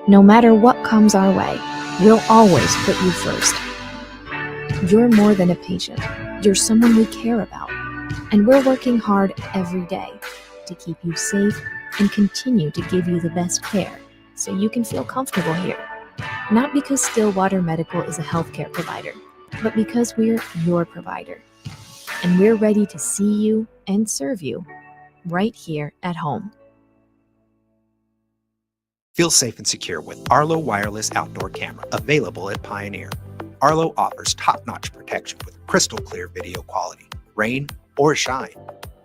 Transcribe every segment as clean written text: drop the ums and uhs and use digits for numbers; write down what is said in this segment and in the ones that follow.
No matter what comes our way, we'll always put you first. You're more than a patient. You're someone we care about. And we're working hard every day to keep you safe and continue to give you the best care so you can feel comfortable here. Not because Stillwater Medical is a healthcare provider, but because we're your provider. And we're ready to see you and serve you right here at home. Feel safe and secure with Arlo Wireless Outdoor Camera, available at Pioneer. Arlo offers top-notch protection with crystal clear video quality, rain or shine.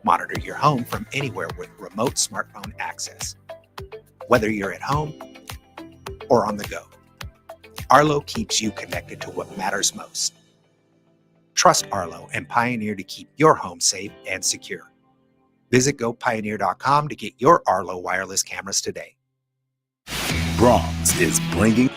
Monitor your home from anywhere with remote smartphone access. Whether you're at home or on the go, Arlo keeps you connected to what matters most. Trust Arlo and Pioneer to keep your home safe and secure. Visit gopioneer.com to get your Arlo wireless cameras today. Brahms is bringing...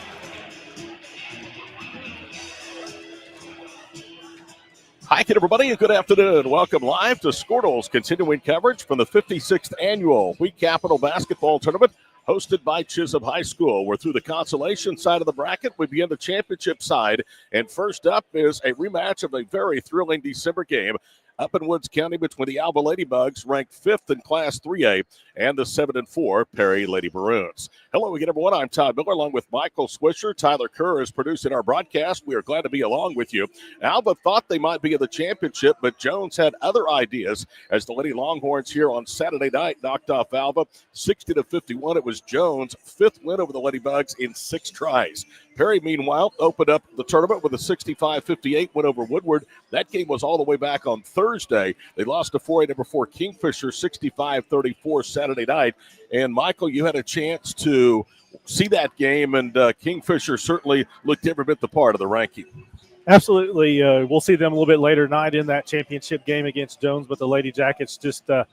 Hi again, everybody, and good afternoon. Welcome live to Squirtle's continuing coverage from the 56th Annual Wheat Capital Basketball Tournament hosted by Chisholm High School. We're through the consolation side of the bracket. We begin the championship side, and first up is a rematch of a very thrilling December game up in Woods County between the Alva Ladybugs, ranked 5th in Class 3A, and the 7-4 Perry Lady Maroons. Hello again, everyone. I'm Todd Miller, along with Michael Swisher. Tyler Kerr is producing our broadcast. We are glad to be along with you. Alva thought they might be in the championship, but Jones had other ideas as the Lady Longhorns here on Saturday night knocked off Alva 60-51. It was Jones' 5th win over the Ladybugs in 6 tries. Perry, meanwhile, opened up the tournament with a 65-58 win over Woodward. That game was all the way back on Thursday. They lost to 4A number 4 Kingfisher 65-34 Saturday night. And, Michael, you had a chance to see that game, and Kingfisher certainly looked every bit the part of the ranking. Absolutely. We'll see them a little bit later tonight in that championship game against Jones, but the Lady Jackets just had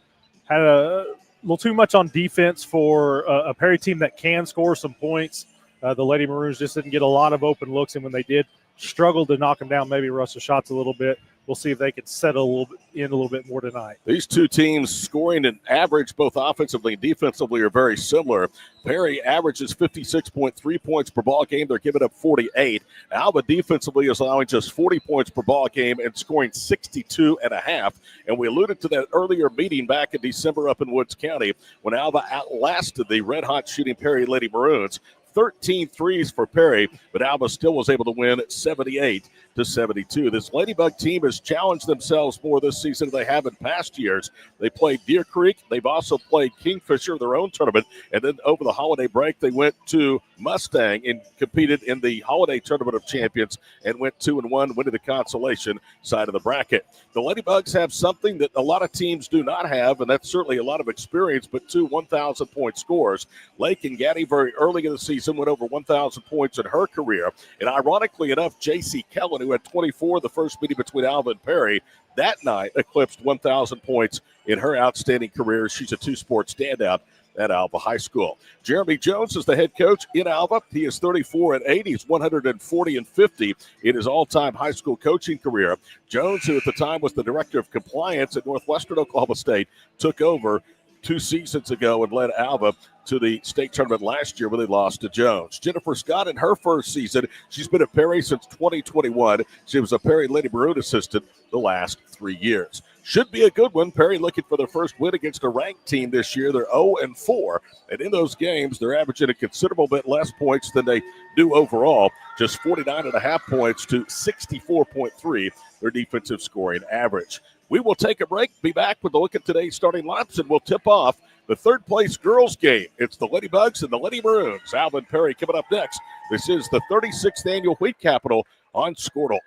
a little too much on defense for a Perry team that can score some points. The Lady Maroons just didn't get a lot of open looks, and when they did, struggled to knock them down, maybe rush the shots a little bit. We'll see if they can settle a little bit more tonight. These two teams scoring an average both offensively and defensively are very similar. Perry averages 56.3 points per ball game. They're giving up 48. Alva defensively is allowing just 40 points per ball game and scoring 62.5. And we alluded to that earlier meeting back in December up in Woods County when Alva outlasted the red-hot shooting Perry Lady Maroons. 13 threes for Perry, but Alva still was able to win 78-72. This Ladybug team has challenged themselves more this season than they have in past years. They played Deer Creek. They've also played Kingfisher, their own tournament, and then over the holiday break, they went to Mustang and competed in the Holiday Tournament of Champions and went 2-1, winning the consolation side of the bracket. The Ladybugs have something that a lot of teams do not have, and that's certainly a lot of experience, but 2 1,000-point scores. Lake and Gaddy very early in the season went over 1,000 points in her career. And ironically enough, J.C. Kellen, who had 24 the first meeting between Alva and Perry, that night eclipsed 1,000 points in her outstanding career. She's a two-sport standout at Alva High School. Jeremy Jones is the head coach in Alva. He is 34-8. He's 140-50 in his all-time high school coaching career. Jones, who at the time was the director of compliance at Northwestern Oklahoma State, took over 2 seasons ago and led Alva to the state tournament last year when they lost to Jones. Jennifer Scott in her first season, she's been at Perry since 2021. She was a Perry Lady Maroon assistant the last 3 years. Should be a good one. Perry looking for their first win against a ranked team this year. They're 0-4, and in those games, they're averaging a considerable bit less points than they do overall, just 49.5 points to 64.3, their defensive scoring average. We will take a break, be back with a look at today's starting lineups, and we'll tip off the third-place girls game. It's the Ladybugs and the Lady Maroons. Alva and Perry coming up next. This is the 36th Annual Wheat Capital on Squirtle.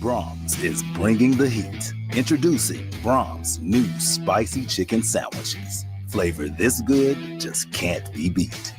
Brahms is bringing the heat. Introducing Brahms' new spicy chicken sandwiches. Flavor this good just can't be beat.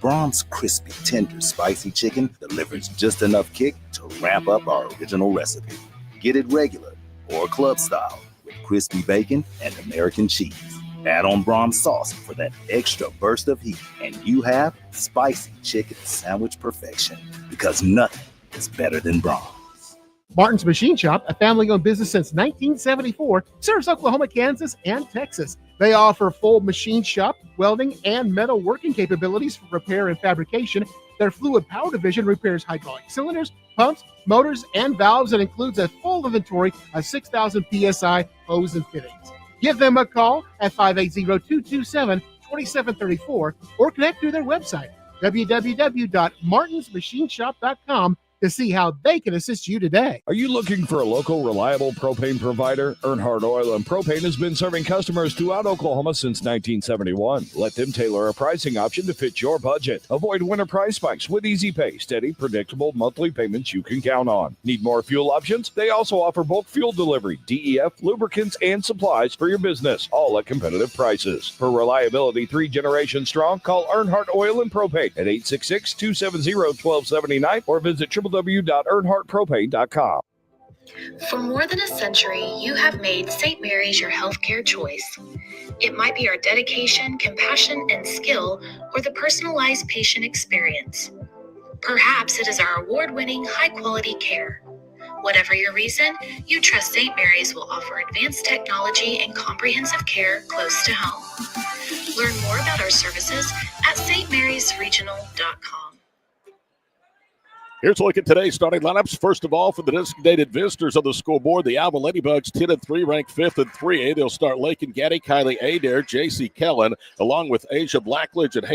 Brahms' crispy, tender, spicy chicken delivers just enough kick to ramp up our original recipe. Get it regular or club style with crispy bacon and American cheese. Add on Brahms sauce for that extra burst of heat, and you have spicy chicken sandwich perfection, because nothing is better than Brahms. Martin's Machine Shop, a family-owned business since 1974, serves Oklahoma, Kansas, and Texas. They offer full machine shop, welding, and metal working capabilities for repair and fabrication. Their fluid power division repairs hydraulic cylinders, pumps, motors, and valves, and includes a full inventory of 6,000 PSI hose and fittings. Give them a call at 580-227-2734 or connect to their website, www.martinsmachineshop.com, to see how they can assist you today. Are you looking for a local, reliable propane provider? Earnhardt Oil and Propane has been serving customers throughout Oklahoma since 1971. Let them tailor a pricing option to fit your budget. Avoid winter price spikes with easy pay, steady, predictable monthly payments you can count on. Need more fuel options? They also offer bulk fuel delivery, DEF, lubricants, and supplies for your business, all at competitive prices. For reliability 3 generations strong, call Earnhardt Oil and Propane at 866-270-1279 or visit www.earnhardtpropane.com. For more than a century, you have made St. Mary's your healthcare choice. It might be our dedication, compassion, and skill, or the personalized patient experience. Perhaps it is our award-winning, high-quality care. Whatever your reason, you trust St. Mary's will offer advanced technology and comprehensive care close to home. Learn more about our services at stmarysregional.com. Here's a look at today's starting lineups. First of all, for the designated visitors on the scoreboard, the Alva Ladybugs 10-3, ranked 5th in 3A. They'll start Lakin Gaddy, Kylie Adair, J.C. Kellen, along with Asia Blackledge and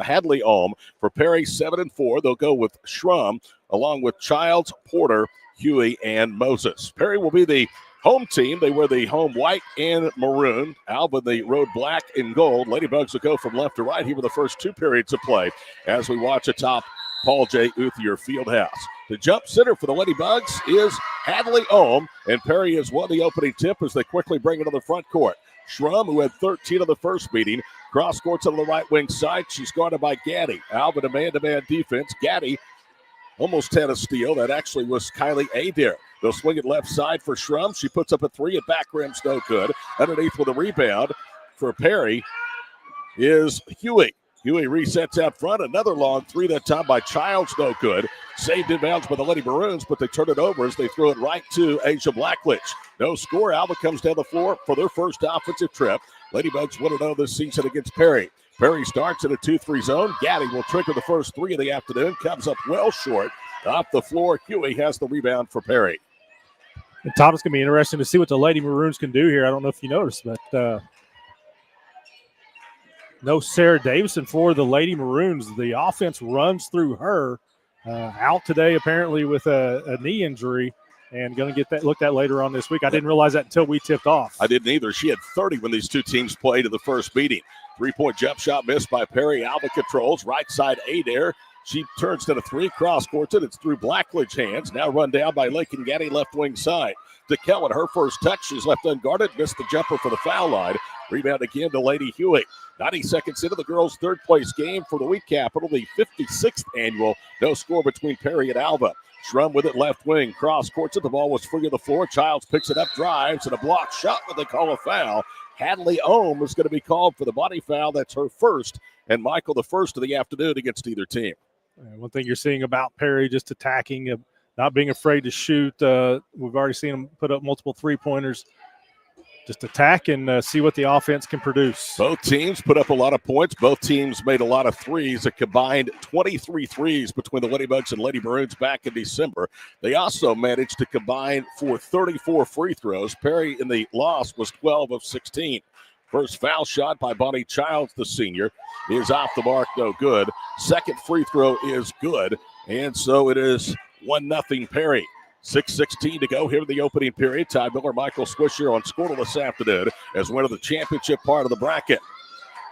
Hadley Ohm. For Perry, 7-4, they'll go with Shrum, along with Childs, Porter, Huey, and Moses. Perry will be the home team. They wear the home white and maroon. Alva, the road black and gold. Ladybugs will go from left to right here with the first 2 periods of play as we watch atop Paul J. Uthier Fieldhouse. The jump center for the Ladybugs is Hadley Ohm, and Perry has won the opening tip as they quickly bring it to the front court. Shrum, who had 13 on the first meeting, cross courts on the right wing side. She's guarded by Gaddy. Alva, a man-to-man defense. Gaddy almost had a steal. That actually was Kylie Adair. They'll swing it left side for Shrum. She puts up a 3 at back rim's no good. Underneath with a rebound for Perry is Huey. Huey resets out front. Another long 3 that time by Childs, no good. Saved inbounds by the Lady Maroons, but they turn it over as they throw it right to Asia Blackledge. No score. Alva comes down the floor for their first offensive trip. Ladybugs 1-0 this season against Perry. Perry starts in a 2-3 zone. Gaddy will trigger the first 3 of the afternoon. Comes up well short. Off the floor, Huey has the rebound for Perry. And Tom, it's going to be interesting to see what the Lady Maroons can do here. I don't know if you noticed, but no Sarah Davison for the Lady Maroons. The offense runs through her. Out today apparently with a knee injury, and going to get that looked at later on this week. I didn't realize that until we tipped off. I didn't either. She had 30 when these two teams played in the first meeting. 3-point jump shot missed by Perry. Alva controls. Right side Adair. She turns to the 3, cross courts it. It's through Blackledge hands. Now run down by Lakin Gaddy, left wing side. To Kellen, her first touch. She's left unguarded. Missed the jumper for the foul line. Rebound again to Lady Huey. 90 seconds into the girls' third place game for the Wheat Capital, the 56th annual. No score between Perry and Alva. Shrum with it left wing. Cross courts it. The ball was free of the floor. Childs picks it up, drives, and a block shot, but they call a foul. Hadley Ohm is going to be called for the body foul. That's her first. And Michael, the first of the afternoon against either team. One thing you're seeing about Perry, just attacking, not being afraid to shoot. We've already seen him put up multiple 3-pointers. Just attack and see what the offense can produce. Both teams put up a lot of points. Both teams made a lot of threes. A combined 23 threes between the Ladybugs and Lady Maroons back in December. They also managed to combine for 34 free throws. Perry in the loss was 12 of 16. First foul shot by Bonnie Childs, the senior, is off the mark, no good. Second free throw is good, and so it is 1-0 Perry. 6:16 to go here in the opening period. Ty Miller, Michael Swisher on Squirtle this afternoon as one of the championship part of the bracket.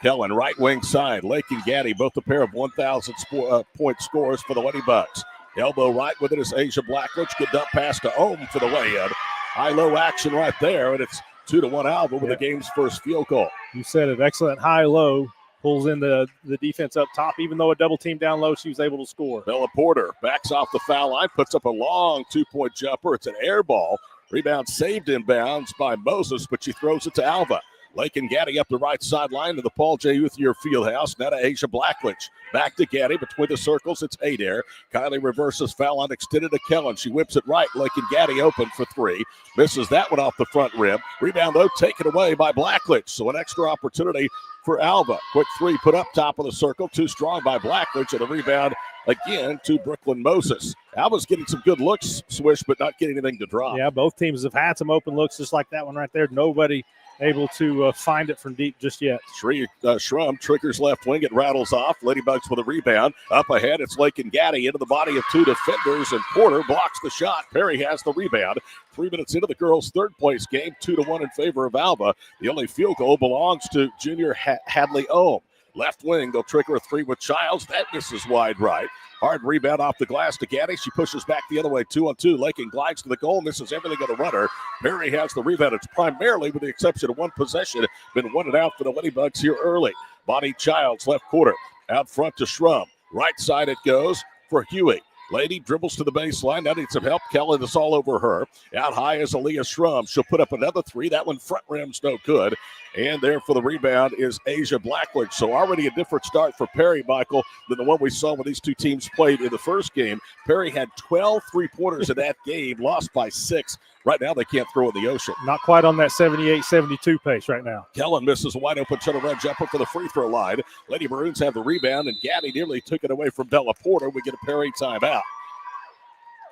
Kellen, right wing side. Lake and Gaddy, both a pair of 1,000-point scores for the Ladybugs. Elbow right with it is Asia Blackledge. Good dump pass to Ohm for the lay-in. High-low action right there, and it's 2-1 Alva with the game's first field goal. You said it. Excellent high-low. Pulls in the defense up top. Even though a double team down low, she was able to score. Bella Porter backs off the foul line, puts up a long 2-point jumper. It's an air ball. Rebound saved inbounds by Moses, but she throws it to Alva. Lake and Gaddy up the right sideline to the Paul J. Uthier Fieldhouse. Now to Asia Blackledge. Back to Gaddy between the circles. It's Adair. Kylie reverses foul on extended to Kellen. She whips it right. Lake and Gaddy open for three. Misses that one off the front rim. Rebound, though, taken away by Blackledge. So an extra opportunity for Alva. Quick three put up top of the circle. Too strong by Blackledge. And a rebound again to Brooklyn Moses. Alva's getting some good looks, Swish, but not getting anything to drop. Yeah, both teams have had some open looks just like that one right there. Nobody able to find it from deep just yet. Shrum triggers left wing. It rattles off. Ladybugs with a rebound. Up ahead, it's Lake and Gaddy into the body of two defenders, and Porter blocks the shot. Perry has the rebound. 3 minutes into the girls' third place game, 2-1 in favor of Alva. The only field goal belongs to junior Hadley Ohm. Left wing, they'll trigger a three with Childs. That misses wide right. Hard rebound off the glass to Gaddy. She pushes back the other way, 2-on-2. Lakin glides to the goal, misses everything on the runner. Perry has the rebound. It's primarily, with the exception of one possession, been one and out for the Ladybugs here early. Bonnie Childs, left quarter. Out front to Shrum. Right side it goes for Huey. Lady dribbles to the baseline. Now needs some help. Kellen is all over her. Out high is Aaliyah Shrum. She'll put up another three. That one front rim's no good. And there for the rebound is Asia Blackledge. So already a different start for Perry, Michael, than the one we saw when these two teams played in the first game. Perry had 12 three-pointers in that game, lost by 6. Right now they can't throw in the ocean. Not quite on that 78-72 pace right now. Kellen misses a wide-open shuttle-run jumper for the free-throw line. Lady Maroons have the rebound, and Gaddy nearly took it away from Della Porter. We get a Perry timeout.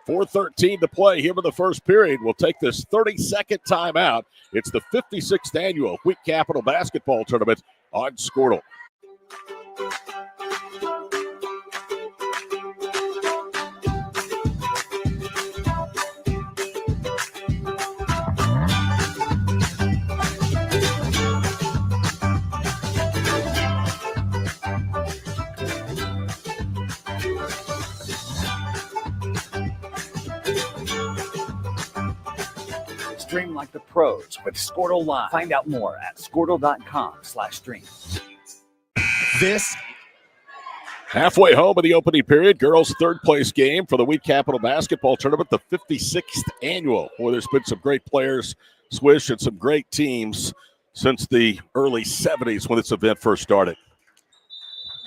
4:13 to play here in the first period. We'll take this 30-second timeout. It's the 56th annual Wheat Capital Basketball Tournament on Squirtle. Stream like the pros with Squirtle Live. Find out more at squirtle.com/stream. This Halfway home of the opening period, girls' third place game for the Wheat Capital Basketball Tournament, the 56th annual. Boy, there's been some great players, Swish, and some great teams since the early 70s when this event first started.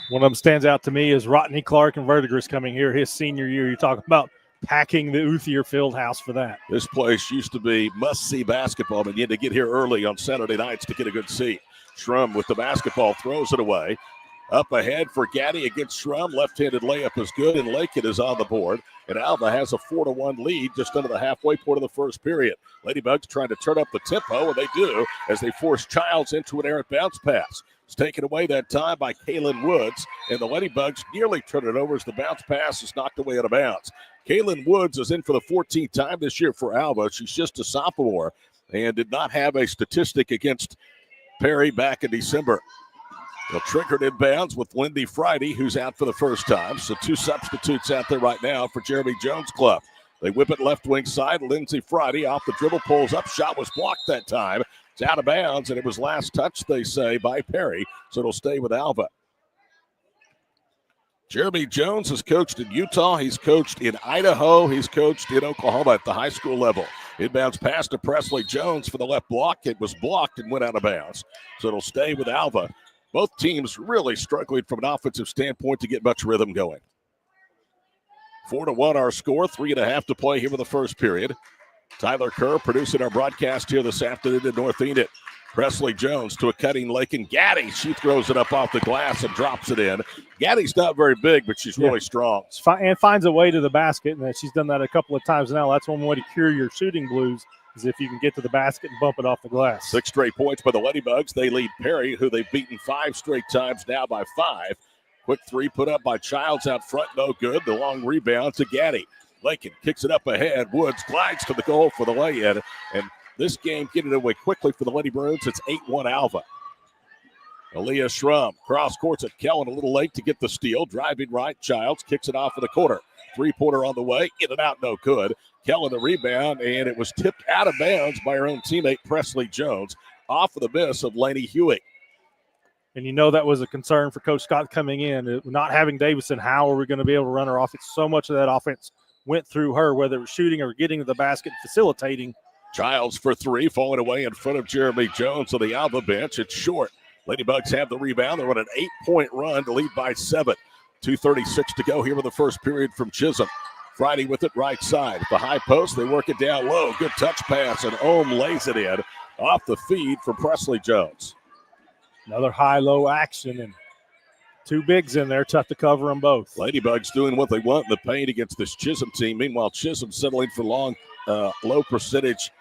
One of them stands out to me is Rodney Clark and Verdigris coming here his senior year. You talk about packing the Uthier Fieldhouse for that. This place used to be must-see basketball, but you had to get here early on Saturday nights to get a good seat. Shrum with the basketball throws it away. Up ahead for Gaddy against Shrum. Left-handed layup is good, and Lakin is on the board. And Alva has a 4-1 lead just under the halfway point of the first period. Ladybugs trying to turn up the tempo, and they do as they force Childs into an errant bounce pass. It's taken away that time by Kaylin Woods, and the Ladybugs nearly turn it over as the bounce pass is knocked away out of bounds. Kaylin Woods is in for the 14th time this year for Alva. She's just a sophomore and did not have a statistic against Perry back in December. They'll trigger it in bounds with Lindy Friday, who's out for the first time. So two substitutes out there right now for Jeremy Jones' club. They whip it left wing side. Lindsey Friday off the dribble, pulls up. Shot was blocked that time. It's out of bounds, and it was last touch, they say, by Perry. So it'll stay with Alva. Jeremy Jones has coached in Utah. He's coached in Idaho. He's coached in Oklahoma at the high school level. Inbounds pass to Presley Jones for the left block. It was blocked and went out of bounds. So it'll stay with Alva. Both teams really struggling from an offensive standpoint to get much rhythm going. 4-1 our score, 3.5 to play here in the first period. Tyler Kerr producing our broadcast here this afternoon in North Enid. Presley Jones to a cutting Lakin Gaddy. She throws it up off the glass and drops it in. Gaddy's not very big, but she's really strong. And finds a way to the basket, and she's done that a couple of times now. That's one way to cure your shooting blues, is if you can get to the basket and bump it off the glass. 6 straight points by the Ladybugs. They lead Perry, who they've beaten 5 straight times, now by 5. Quick three put up by Childs out front, no good. The long rebound to Gaddy. Lakin kicks it up ahead. Woods glides to the goal for the lay-in. And this game getting away quickly for the Lady Maroons. It's 8-1 Alva. Aaliyah Shrum cross courts at Kellen a little late to get the steal. Driving right, Childs kicks it off in the corner. Three-pointer on the way, in and out, no good. Kellen the rebound, and it was tipped out of bounds by her own teammate Presley Jones off of the miss of Laney Hewitt. And you know that was a concern for Coach Scott coming in. Not having Davison, how are we going to be able to run her offense? So much of that offense went through her, whether it was shooting or getting to the basket, facilitating. Childs for three, falling away in front of Jeremy Jones on the Alva bench. It's short. Ladybugs have the rebound. They're on an 8-point run to lead by 7. 2:36 to go here in the first period from Chisholm. Friday with it right side. At the high post, they work it down low. Good touch pass, and Ohm lays it in off the feed from Presley Jones. Another high-low action, and two bigs in there. Tough to cover them both. Ladybugs doing what they want in the paint against this Chisholm team. Meanwhile, Chisholm settling for long, low percentage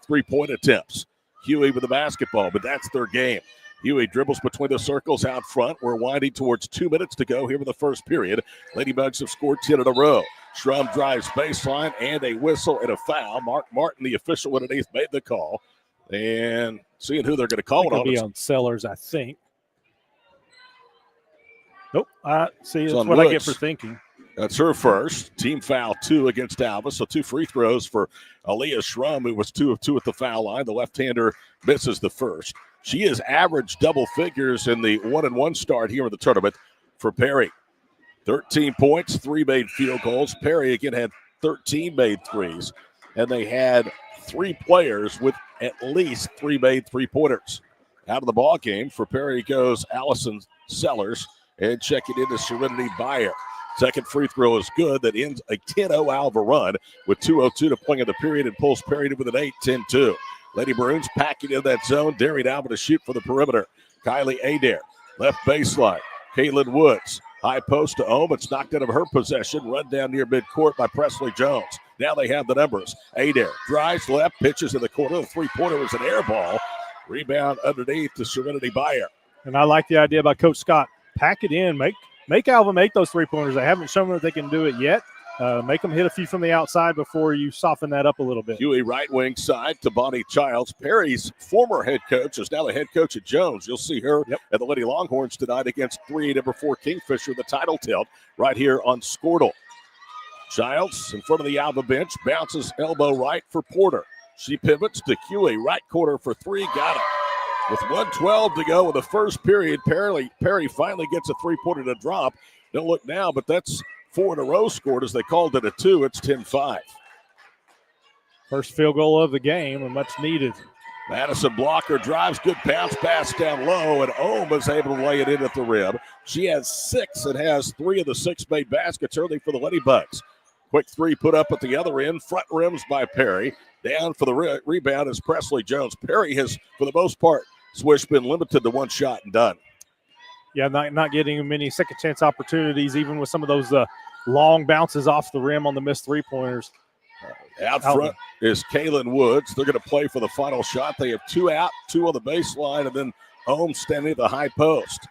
three-point attempts. Huey with the basketball, but that's their game. Huey dribbles between the circles out front. We're winding towards 2 minutes to go here in the first period. Ladybugs have scored 10 in a row. Schrum drives baseline and a whistle and a foul. Mark Martin, the official underneath, made the call. And seeing who they're going to call it It'll on. be on Sellers, I think. Nope. See, that's on what Woods. I get for thinking. That's her first. Team foul 2 against Alva. So 2 free throws for Aaliyah Schrum, who was 2 of 2 at the foul line. The left-hander misses the first. She has averaged double figures in the 1-1 start here in the tournament for Perry. 13 points, 3 made field goals. Perry again had 13 made threes. And they had 3 players with at least 3 made three-pointers. Out of the ball game for Perry goes Allison Sellers, and checking into Serenity Byer. Second free throw is good. That ends a 10-0 Alva run with 2:02 to play in the period and pulls Perry with an 8-10-2. Lady Maroons packing in that zone, daring Alva to shoot for the perimeter. Kylie Adair, left baseline. Caitlin Woods, high post to Ohm. It's knocked out of her possession. Run down near midcourt by Presley Jones. Now they have the numbers. Adair drives left, pitches in the corner. The three-pointer was an air ball. Rebound underneath to Serenity Byer. And I like the idea by Coach Scott. Pack it in. Make Alva make those three-pointers. They haven't shown that they can do it yet. Make them hit a few from the outside before you soften that up a little bit. Huey right wing side to Bonnie Childs. Perry's former head coach is now the head coach at Jones. You'll see her at the Lady Longhorns tonight against number 4 Kingfisher, the title tilt, right here on Squirtle. Childs in front of the Alva bench, bounces elbow right for Porter. She pivots to Huey, right corner for 3, got it. With 1:12 to go in the first period, Perry finally gets a three-pointer to drop. Don't look now, but that's 4 in a row scored as they called it a 2. It's 10-5. First field goal of the game and much needed. Madison Blocker drives, good bounce pass down low, and Ohm is able to lay it in at the rim. She has 6 and has 3 of the 6 made baskets early for the Ladybugs. Quick 3 put up at the other end, front rims by Perry. Down for the rebound is Presley Jones. Perry has, for the most part, Swish been limited to 1 shot and done. Yeah, not getting many second chance opportunities, even with some of those long bounces off the rim on the missed three-pointers. Out front is Kaylin Woods. They're going to play for the final shot. They have 2 out, 2 on the baseline, and then Ohm standing at the high post.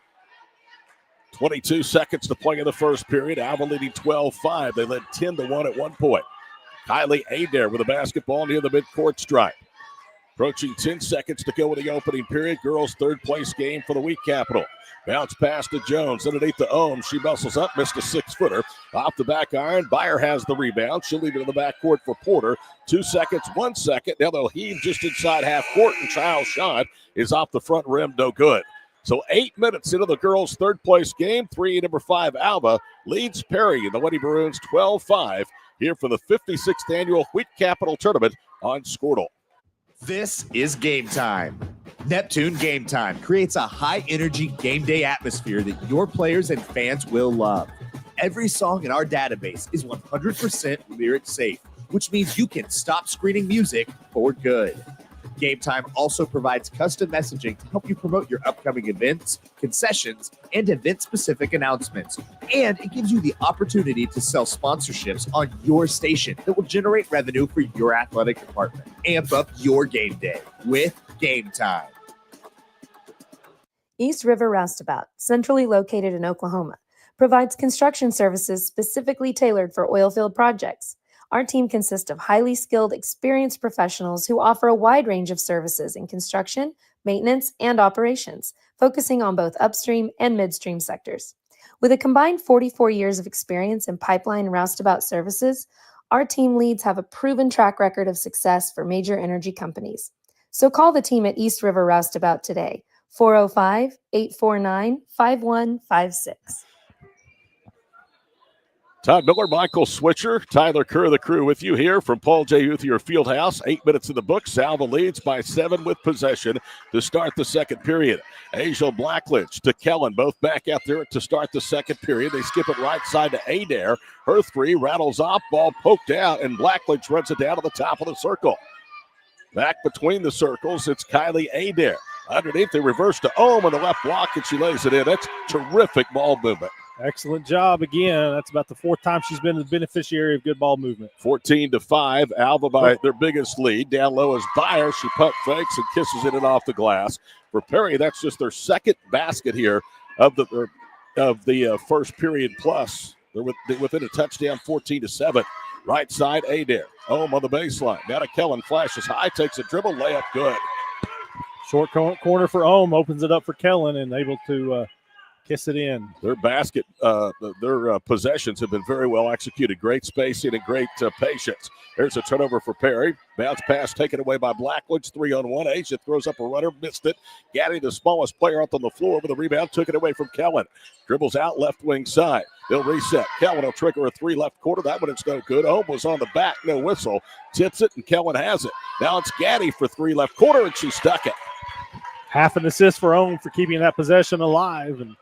22 seconds to play in the first period. Alva leading 12-5. They led 10-1 at one point. Kylie Adair with a basketball near the midcourt stripe. Approaching 10 seconds to go in the opening period. Girls' third-place game for the week capital. Bounce pass to Jones. Underneath the Ohm. She muscles up. Missed a 6-footer. Off the back iron. Byer has the rebound. She'll leave it in the backcourt for Porter. 2 seconds, 1 second. Now they'll heave just inside half court, and Child's shot is off the front rim. No good. So 8 minutes into the girls' third-place game. Number 5 Alva leads Perry in the Lady Maroons 12-5 here for the 56th annual Wheat Capital Tournament on Squirtle. This is Game Time. Neptune Game Time creates a high-energy game day atmosphere that your players and fans will love. Every song in our database is 100% lyric safe, which means you can stop screening music for good. Game Time also provides custom messaging to help you promote your upcoming events, concessions, and event-specific announcements. And it gives you the opportunity to sell sponsorships on your station that will generate revenue for your athletic department. Amp up your game day with Game Time. East River Roustabout, centrally located in Oklahoma, provides construction services specifically tailored for oilfield projects. Our team consists of highly skilled, experienced professionals who offer a wide range of services in construction, maintenance, and operations, focusing on both upstream and midstream sectors. With a combined 44 years of experience in pipeline and roustabout services, our team leads have a proven track record of success for major energy companies. So call the team at East River Roustabout today, 405-849-5156. Todd Miller, Michael Switcher, Tyler Kerr, the crew with you here from Paul J. Uthier Fieldhouse. 8 minutes in the books. Alva leads by 7 with possession to start the second period. Angel Blackledge to Kellen, both back out there to start the second period. They skip it right side to Adair. Her three rattles off, ball poked out, and Blackledge runs it down to the top of the circle. Back between the circles, it's Kylie Adair. Underneath, they reverse to Ohm on the left block, and she lays it in. That's terrific ball movement. Excellent job again. That's about the 4th time she's been the beneficiary of good ball movement. 14-5, Alva by their biggest lead. Down low is Byer. She pump fakes and kisses it in off the glass. For Perry, that's just their second basket here of the first period plus. They're within a touchdown, 14-7. Right side, Adair. Ohm on the baseline. Now to Kellen, flashes high, takes a dribble, layup good. Short corner for Ohm, opens it up for Kellen and able to kiss it in. Their basket, their possessions have been very well executed. Great spacing and great patience. There's a turnover for Perry. Bounce pass taken away by Blackledge. 3-on-1. Asia throws up a runner, missed it. Gaddy, the smallest player up on the floor with the rebound, took it away from Kellen. Dribbles out left wing side. They'll reset. Kellen will trigger a 3 left quarter. That one is no good. Ohm was on the back, no whistle. Tips it, and Kellen has it. Now it's Gaddy for 3 left quarter, and she stuck it. Half an assist for Ohm for keeping that possession alive and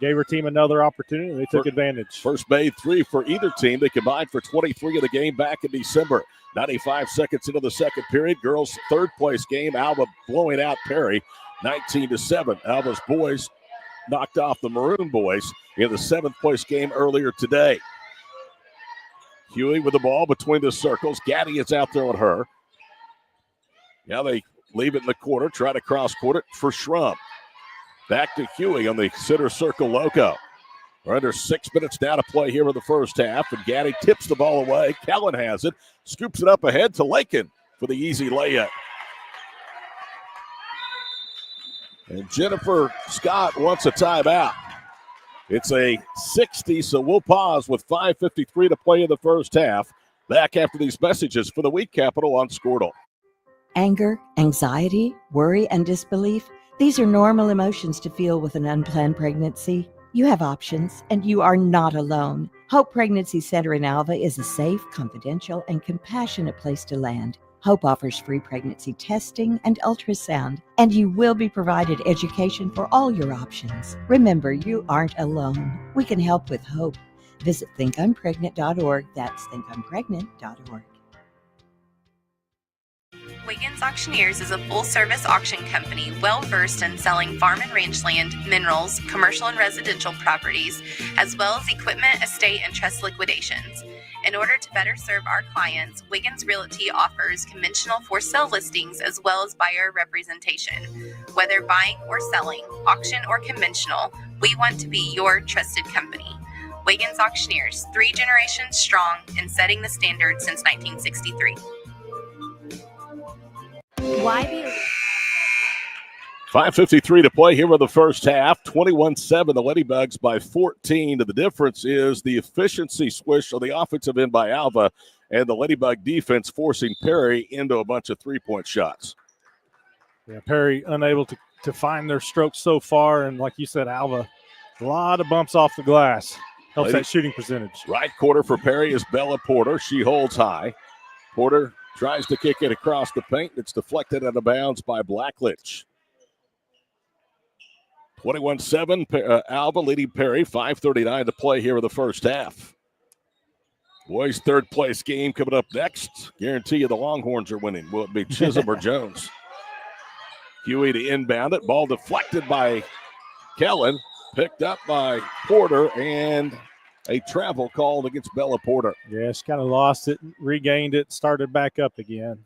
gave her team another opportunity. They took advantage. First made 3 for either team. They combined for 23 of the game back in December. 95 seconds into the second period. Girls' third place game. Alva blowing out Perry 19-7. Alva's boys knocked off the Maroon boys in the 7th place game earlier today. Huey with the ball between the circles. Gaddy is out there on her. Now they leave it in the corner. Try to cross court it for Schrum. Back to Huey on the center circle loco. We're under 6 minutes now to play here in the first half, and Gaddy tips the ball away. Kellen has it, scoops it up ahead to Lakin for the easy layup. And Jennifer Scott wants a timeout. It's a 60, so we'll pause with 5:53 to play in the first half. Back after these messages for the Week Capital on Squirtle. Anger, anxiety, worry, and disbelief. These are normal emotions to feel with an unplanned pregnancy. You have options, and you are not alone. Hope Pregnancy Center in Alva is a safe, confidential, and compassionate place to land. Hope offers free pregnancy testing and ultrasound, and you will be provided education for all your options. Remember, you aren't alone. We can help with hope. Visit thinkimpregnant.org. That's thinkimpregnant.org. Wiggins Auctioneers is a full-service auction company well-versed in selling farm and ranch land, minerals, commercial and residential properties, as well as equipment, estate, and trust liquidations. In order to better serve our clients, Wiggins Realty offers conventional for-sale listings as well as buyer representation. Whether buying or selling, auction or conventional, we want to be your trusted company. Wiggins Auctioneers, 3 generations strong and setting the standard since 1963. Why be 5:53 to play here in the first half. 21-7, the Ladybugs by 14. The difference is the efficiency swish on the offensive end by Alva and the Ladybug defense forcing Perry into a bunch of three-point shots. Yeah, Perry unable to find their strokes so far, and like you said, Alva, a lot of bumps off the glass. Helps that shooting percentage. Right quarter for Perry is Bella Porter. She holds high. Porter tries to kick it across the paint. It's deflected out of bounds by Blackledge. 21-7, Alva leading Perry. 5:39 to play here in the first half. Boys' third place game coming up next. Guarantee you the Longhorns are winning. Will it be Chisholm or Jones? Huey to inbound it. Ball deflected by Kellen. Picked up by Porter, and a travel called against Bella Porter. Yeah, she kind of lost it, regained it, started back up again.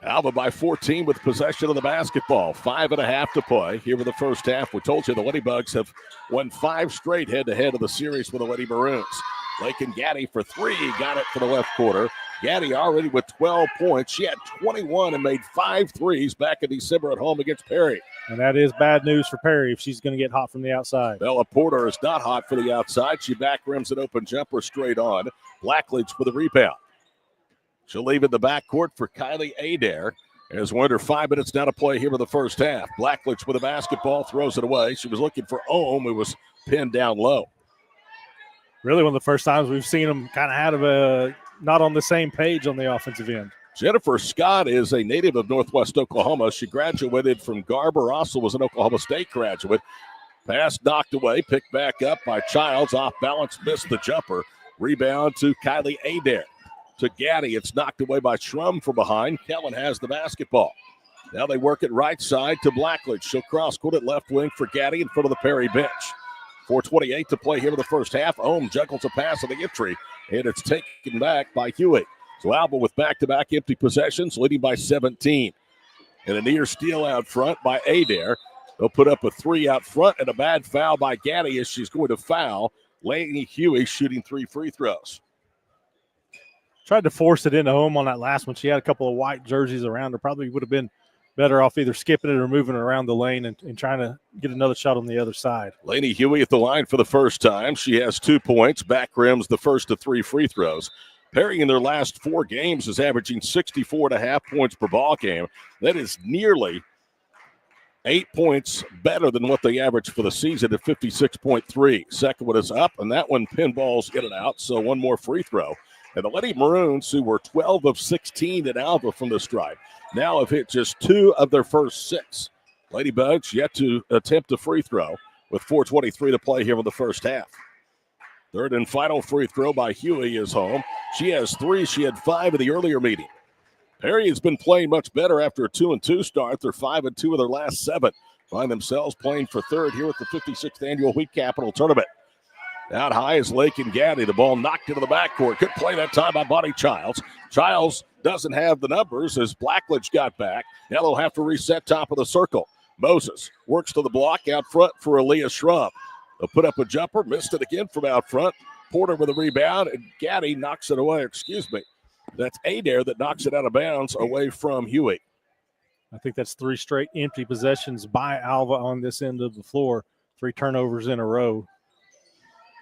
Alva by 14 with possession of the basketball. 5.5 to play here in the first half. We told you the Ladybugs have won 5 straight head-to-head of the series with the Lady Maroons. Lakin Gaddy for 3, got it for the left quarter. Gaddy already with 12 points. She had 21 and made 5 threes back in December at home against Perry. And that is bad news for Perry if she's going to get hot from the outside. Bella Porter is not hot for the outside. She back rims an open jumper straight on. Blackledge for the rebound. She'll leave in the backcourt for Kylie Adair. As we're under 5 minutes now to play here in the first half. Blackledge with the basketball, throws it away. She was looking for Ohm, who was pinned down low. really one of the first times we've seen them kind of out of not on the same page on the offensive end. Jennifer Scott is a native of Northwest Oklahoma. She graduated from Garber, also was an Oklahoma State graduate. Pass knocked away, picked back up by Childs, off balance, missed the jumper. Rebound to Kylie Adair. To Gaddy, it's knocked away by Schrum from behind. Kellen has the basketball. Now they work it right side to Blackledge. She'll cross court at left wing for Gaddy in front of the Perry bench. 4:28 to play here in the first half. Ohm juggles a pass on the entry, and it's taken back by Hewitt. So Alva with back-to-back empty possessions, leading by 17. And a near steal out front by Adair. They'll put up a three out front and a bad foul by Gaddy as she's going to foul Lainey Huey, shooting 3 free throws. Tried to force it into Ohm on that last one. She had a couple of white jerseys around her. Probably would have been better off either skipping it or moving it around the lane and trying to get another shot on the other side. Lainey Huey at the line for the first time. She has 2 points. Back rims the first of 3 free throws. Perry in their last 4 games is averaging 64.5 points per ball game. That is nearly 8 points better than what they averaged for the season at 56.3. Second one is up, and that one pinballs in and out, so one more free throw. And the Lady Maroons, who were 12 of 16 at Alva from the stripe, now have hit just 2 of their first 6. Ladybugs yet to attempt a free throw with 4:23 to play here in the first half. Third and final free throw by Huey is home. She has 3. She had 5 in the earlier meeting. Perry has been playing much better after a 2-2 start. They're 5-2 of their last 7. Find themselves playing for third here at the 56th Annual Wheat Capital Tournament. Out high is Lake and Gaddy. The ball knocked into the backcourt. Good play that time by Bonnie Childs. Childs doesn't have the numbers as Blackledge got back. Now they'll have to reset top of the circle. Moses works to the block out front for Aaliyah Schrum. They'll put up a jumper. Missed it again from out front. Porter with a rebound, and Gaddy knocks it away. That's Adair that knocks it out of bounds away from Huey. I think that's 3 straight empty possessions by Alva on this end of the floor. 3 turnovers in a row.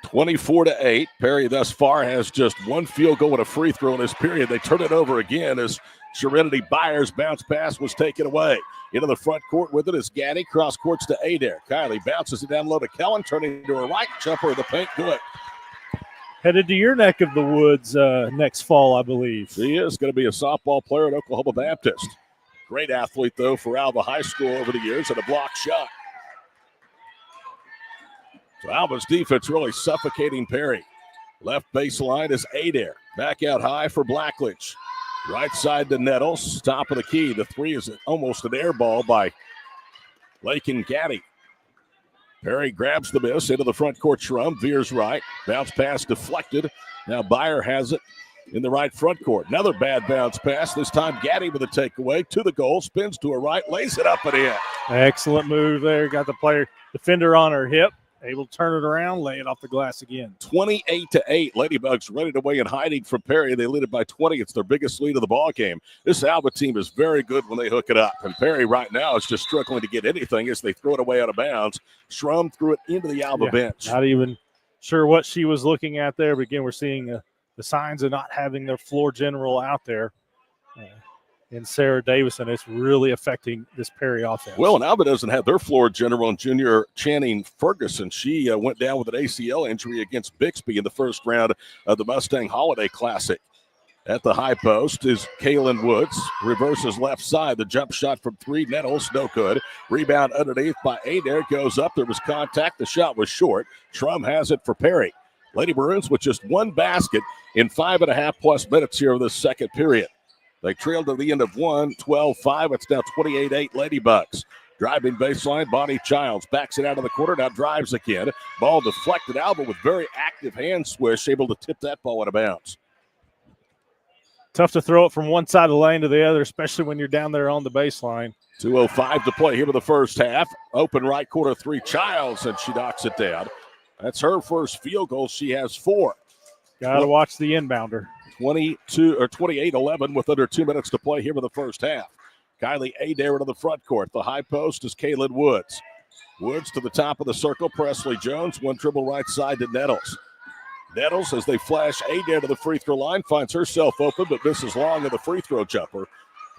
24-8. Perry thus far has just 1 field goal and a free throw in this period. They turn it over again as Serenity Byers' bounce pass was taken away. Into the front court with it is Gaddy. Cross courts to Adair. Kylie bounces it down low to Kellen, turning to a right jumper in the paint. Good. Headed to your neck of the woods next fall, I believe. She is going to be a softball player at Oklahoma Baptist. Great athlete, though, for Alva High School over the years, and a block shot. So Alva's defense really suffocating Perry. Left baseline is Adair. Back out high for Blackledge. Right side to Nettles. Top of the key. The 3 is almost an air ball by Lake and Gaddy. Perry grabs the miss into the front court. Schrum veers right. Bounce pass deflected. Now Byer has it in the right front court. Another bad bounce pass. This time Gaddy with a takeaway to the goal. Spins to her right. Lays it up and in. Excellent move there. Got the defender on her hip. Able to turn it around, lay it off the glass again. 28-8. Ladybugs running away and hiding from Perry. They lead it by 20. It's their biggest lead of the ball game. This Alva team is very good when they hook it up. And Perry right now is just struggling to get anything as they throw it away out of bounds. Schrum threw it into the Alva bench. Not even sure what she was looking at there. But again, we're seeing the signs of not having their floor general out there. In Sarah Davison, it's really affecting this Perry offense. Well, and Alva doesn't have their floor general in junior Channing Ferguson. She went down with an ACL injury against Bixby in the first round of the Mustang Holiday Classic. At the high post is Kaylin Woods. Reverses left side. The jump shot from 3. Nettles, no good. Rebound underneath by Adair. Goes up. There was contact. The shot was short. Schrum has it for Perry. Lady Maroons with just 1 basket in 5.5+ minutes here of the second period. They trailed to the end of 1, 12-5. It's now 28-8 Ladybugs. Driving baseline, Bonnie Childs backs it out of the corner, now drives again. Ball deflected. Alva with very active hand swish, able to tip that ball out of bounds. Tough to throw it from one side of the lane to the other, especially when you're down there on the baseline. 2:05 to play here in the first half. Open right corner 3, Childs, and she knocks it down. That's her first field goal. She has 4. Got to watch the inbounder. 28-11 with under 2 minutes to play here in the first half. Kylie Adair into the front court. The high post is Kaylin Woods. Woods to the top of the circle. Presley Jones, 1 dribble right side to Nettles. Nettles, as they flash Adair to the free throw line, finds herself open but misses long in the free throw jumper.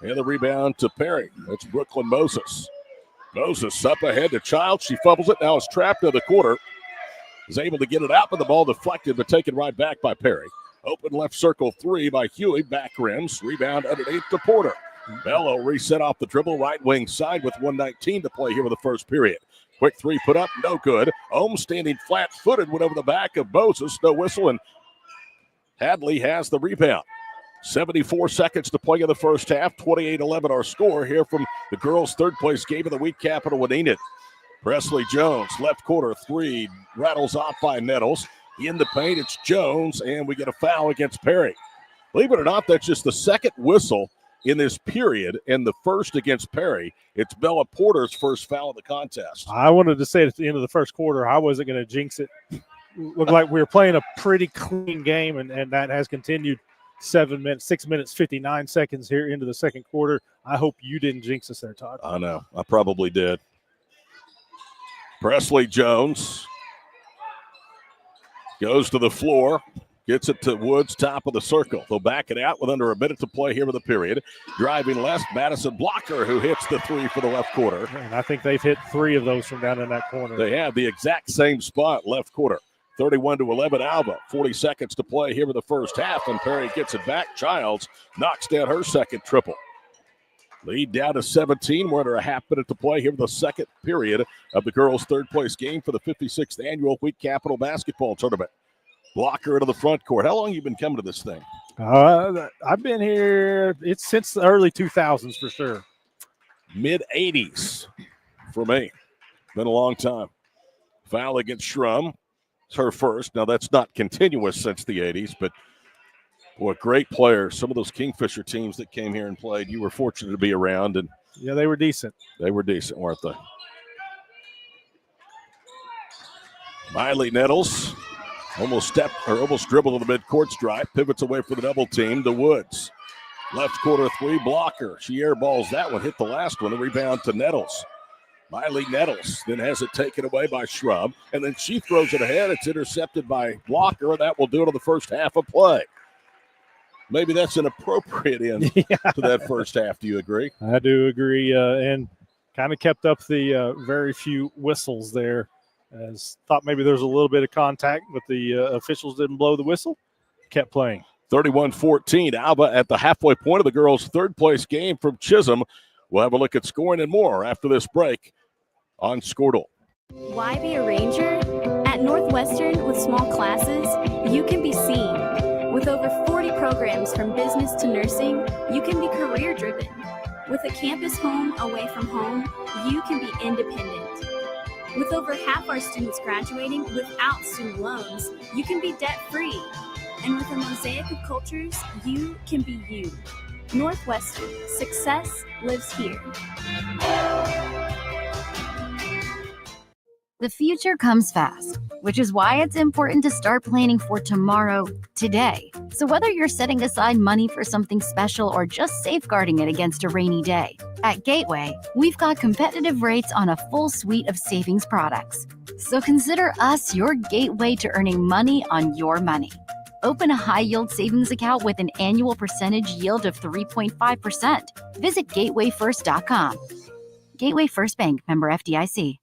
And the rebound to Perry. That's Brooklyn Moses. Moses up ahead to Childs. She fumbles it. Now it's trapped in the corner. is able to get it out, but the ball deflected, but taken right back by Perry. Open left circle three by Huey. Back rims. Rebound underneath to Porter. Bello reset off the dribble. Right wing side with 1:19 to play here with the first period. Quick three put up. No good. Ohm standing flat-footed. Went over the back of Moses. No whistle. And Hadley has the rebound. 74 seconds to play in the first half. 28-11 our score here from the girls' third-place game of the week, Capital with Enid. Presley Jones, left quarter three. Rattles off by Nettles. In the paint, it's Jones, and we get a foul against Perry. Believe it or not, that's just the second whistle in this period, and the first against Perry. It's Bella Porter's first foul of the contest. I wanted to say at the end of the first quarter, I wasn't going to jinx it. Looked like we were playing a pretty clean game, and that has continued 6 minutes, 59 seconds here into the second quarter. I hope you didn't jinx us there, Todd. I know. I probably did. Presley Jones goes to the floor, gets it to Woods, top of the circle. They'll back it out with under a minute to play here with the period. Driving left, Madison Blocker, who hits the three for the left quarter. And I think they've hit 3 of those from down in that corner. They have the exact same spot, left quarter. 31-11 Alva. 40 seconds to play here with the first half, and Perry gets it back. Childs knocks down her second triple. Lead down to 17. We're under a half minute to play here with the second period of the girls' third-place game for the 56th Annual Week Capital Basketball Tournament. Blocker into the front court. How long have you been coming to this thing? I've been here. It's since the early 2000s for sure. Mid-80s for me. Been a long time. Foul against Shrum. It's her first. Now, that's not continuous since the 80s, but boy, great players. Some of those Kingfisher teams that came here and played, you were fortunate to be around. And yeah, they were decent. They were decent, weren't they? Miley Nettles almost dribbled to the midcourt stripe, pivots away for the double team to Woods. Left quarter three, Blocker. She airballs that one, hit the last one, the rebound to Nettles. Miley Nettles then has it taken away by Shrub, and then she throws it ahead. It's intercepted by Blocker, and that will do it on the first half of play. Maybe that's an appropriate end to that first half. Do you agree? I do agree, and kind of kept up the very few whistles there. As thought maybe there was a little bit of contact, but the officials didn't blow the whistle. Kept playing. 31-14. Alva at the halfway point of the girls' third-place game from Chisholm. We'll have a look at scoring and more after this break on Squirtle. Why be a ranger? At Northwestern, with small classes, you can be seen. With over 40 programs from business to nursing, you can be career-driven. With a campus home away from home, you can be independent. With over half our students graduating without student loans, you can be debt-free. And with a mosaic of cultures, you can be you. Northwestern, success lives here. The future comes fast, which is why it's important to start planning for tomorrow, today. So whether you're setting aside money for something special or just safeguarding it against a rainy day, at Gateway, we've got competitive rates on a full suite of savings products. So consider us your gateway to earning money on your money. Open a high-yield savings account with an annual percentage yield of 3.5%. Visit gatewayfirst.com. Gateway First Bank, member FDIC.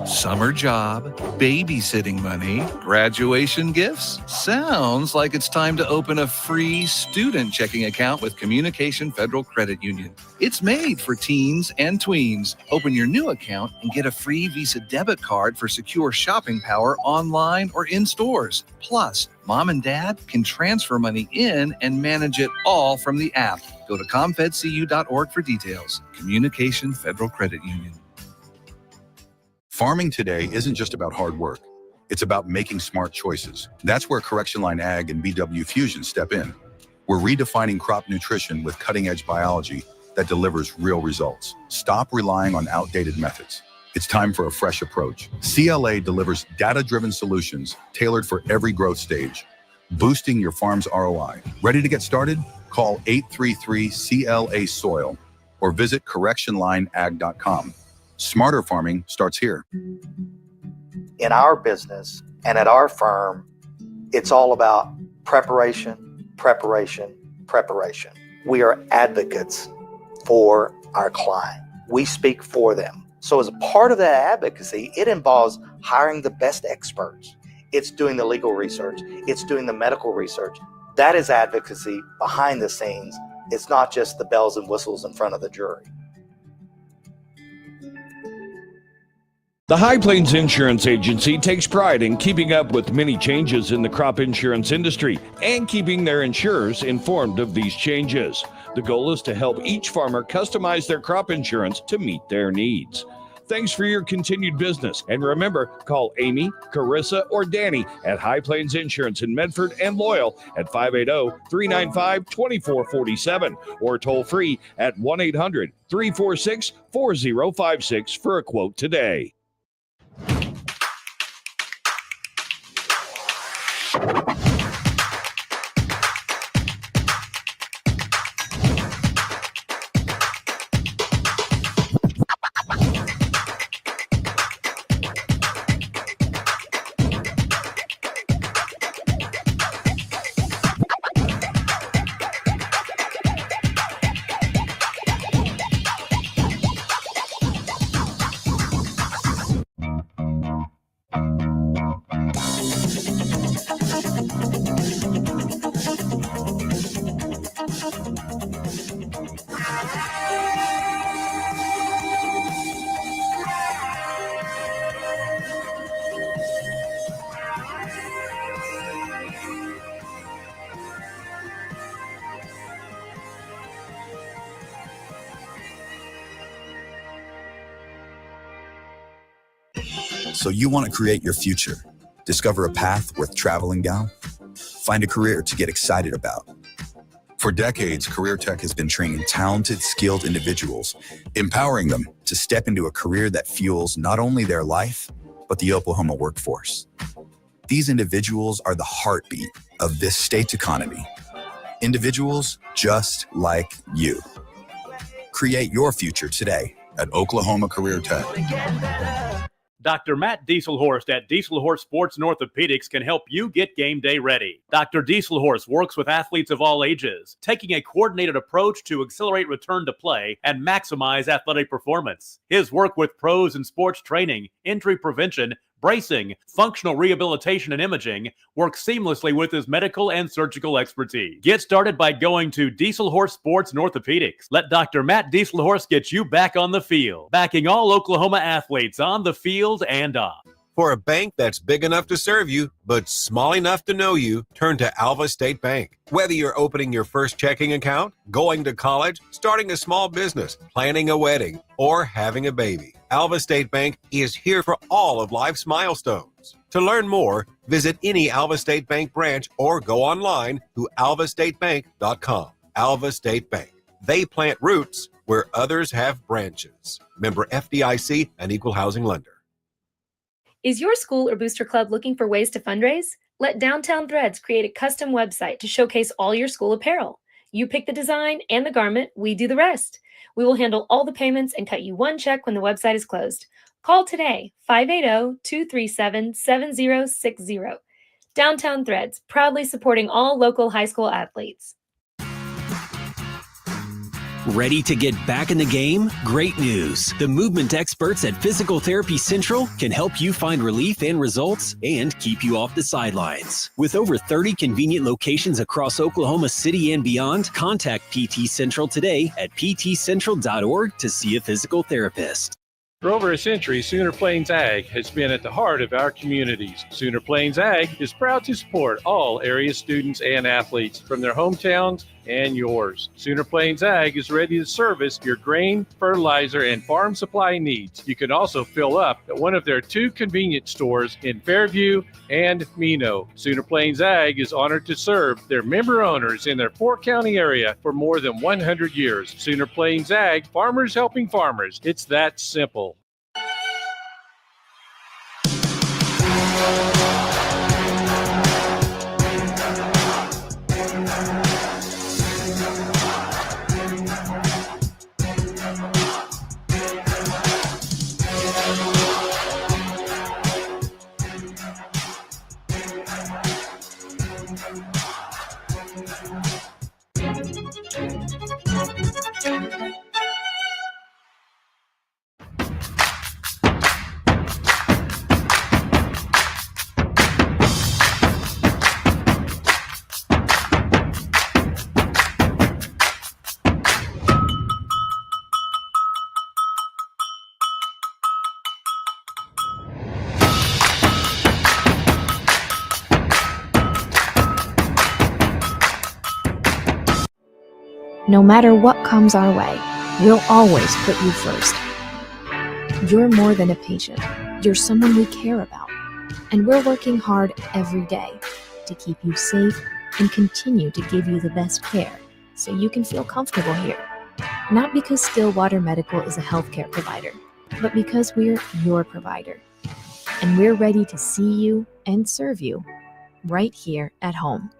Summer job, babysitting money, graduation gifts. Sounds like it's time to open a free student checking account with Communication Federal Credit Union. It's made for teens and tweens. Open your new account and get a free Visa debit card for secure shopping power online or in stores. Plus, mom and dad can transfer money in and manage it all from the app. Go to comfedcu.org for details. Communication Federal Credit Union. Farming today isn't just about hard work. It's about making smart choices. That's where Correction Line Ag and BW Fusion step in. We're redefining crop nutrition with cutting-edge biology that delivers real results. Stop relying on outdated methods. It's time for a fresh approach. CLA delivers data-driven solutions tailored for every growth stage, boosting your farm's ROI. Ready to get started? Call 833-CLA-SOIL or visit correctionlineag.com. Smarter farming starts here. In our business and at our firm, it's all about preparation, preparation, preparation. We are advocates for our client. We speak for them. So as a part of that advocacy, it involves hiring the best experts. It's doing the legal research. It's doing the medical research. That is advocacy behind the scenes. It's not just the bells and whistles in front of the jury. The High Plains Insurance Agency takes pride in keeping up with many changes in the crop insurance industry and keeping their insurers informed of these changes. The goal is to help each farmer customize their crop insurance to meet their needs. Thanks for your continued business. And remember, call Amy, Carissa, or Danny at High Plains Insurance in Medford and Loyal at 580-395-2447 or toll free at 1-800-346-4056 for a quote today. So you want to create your future, discover a path worth traveling down, find a career to get excited about. For decades, Career Tech has been training talented, skilled individuals, empowering them to step into a career that fuels not only their life, but the Oklahoma workforce. These individuals are the heartbeat of this state's economy. Individuals just like you. Create your future today at Oklahoma Career Tech. Dr. Matt Dieselhorst at Dieselhorst Sports and Orthopedics can help you get game day ready. Dr. Dieselhorst works with athletes of all ages, taking a coordinated approach to accelerate return to play and maximize athletic performance. His work with pros in sports training, injury prevention, bracing, functional rehabilitation, and imaging works seamlessly with his medical and surgical expertise. Get started by going to Dieselhorst Sports and Orthopedics. Let Dr. Matt Dieselhorst get you back on the field, backing all Oklahoma athletes on the field and off. For a bank that's big enough to serve you, but small enough to know you, turn to Alva State Bank. Whether you're opening your first checking account, going to college, starting a small business, planning a wedding, or having a baby, Alva State Bank is here for all of life's milestones. To learn more, visit any Alva State Bank branch or go online to alvastatebank.com. Alva State Bank. They plant roots where others have branches. Member FDIC and Equal Housing Lender. Is your school or booster club looking for ways to fundraise? Let Downtown Threads create a custom website to showcase all your school apparel. You pick the design and the garment, we do the rest. We will handle all the payments and cut you one check when the website is closed. Call today, 580-237-7060. Downtown Threads, proudly supporting all local high school athletes. Ready to get back in the game? Great news! The movement experts at Physical Therapy Central can help you find relief and results and keep you off the sidelines. With over 30 convenient locations across Oklahoma City and beyond, contact PT Central today at ptcentral.org to see a physical therapist. For over a century, Sooner Plains Ag has been at the heart of our communities. Sooner Plains Ag is proud to support all area students and athletes from their hometowns and yours. Sooner Plains Ag is ready to service your grain, fertilizer, and farm supply needs. You can also fill up at one of their 2 convenience stores in Fairview and Mino. Sooner Plains Ag is honored to serve their member owners in their 4-county area for more than 100 years. Sooner Plains Ag, farmers helping farmers. It's that simple. No matter what comes our way, we'll always put you first. You're more than a patient. You're someone we care about. And we're working hard every day to keep you safe and continue to give you the best care so you can feel comfortable here. Not because Stillwater Medical is a healthcare provider, but because we're your provider. And we're ready to see you and serve you right here at home.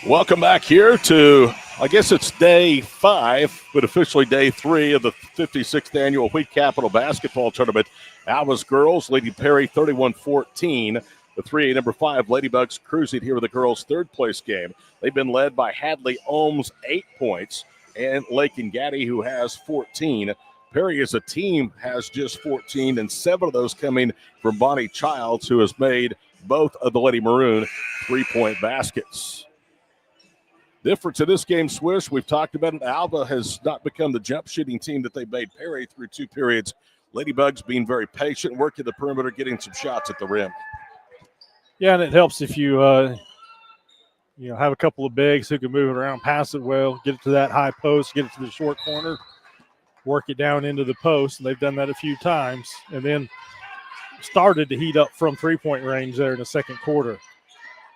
Welcome back here to, I guess it's day 5, but officially day 3 of the 56th annual Wheat Capital Basketball Tournament. Alva's girls leading Perry 31-14. The 3A number 5 Ladybugs cruising here with the girls' third place game. They've been led by Hadley Ohms, 8 points, and Lake and Gaddy, who has 14. Perry as a team has just 14, and 7 of those coming from Bonnie Childs, who has made both of the Lady Maroon 3-point baskets. Difference in this game, Swish, we've talked about it. Alva has not become the jump shooting team that they made Perry through 2 periods. Ladybugs being very patient, working the perimeter, getting some shots at the rim. Yeah, and it helps if you have a couple of bigs who can move it around, pass it well, get it to that high post, get it to the short corner, work it down into the post. And they've done that a few times, and then started to heat up from three-point range there in the second quarter.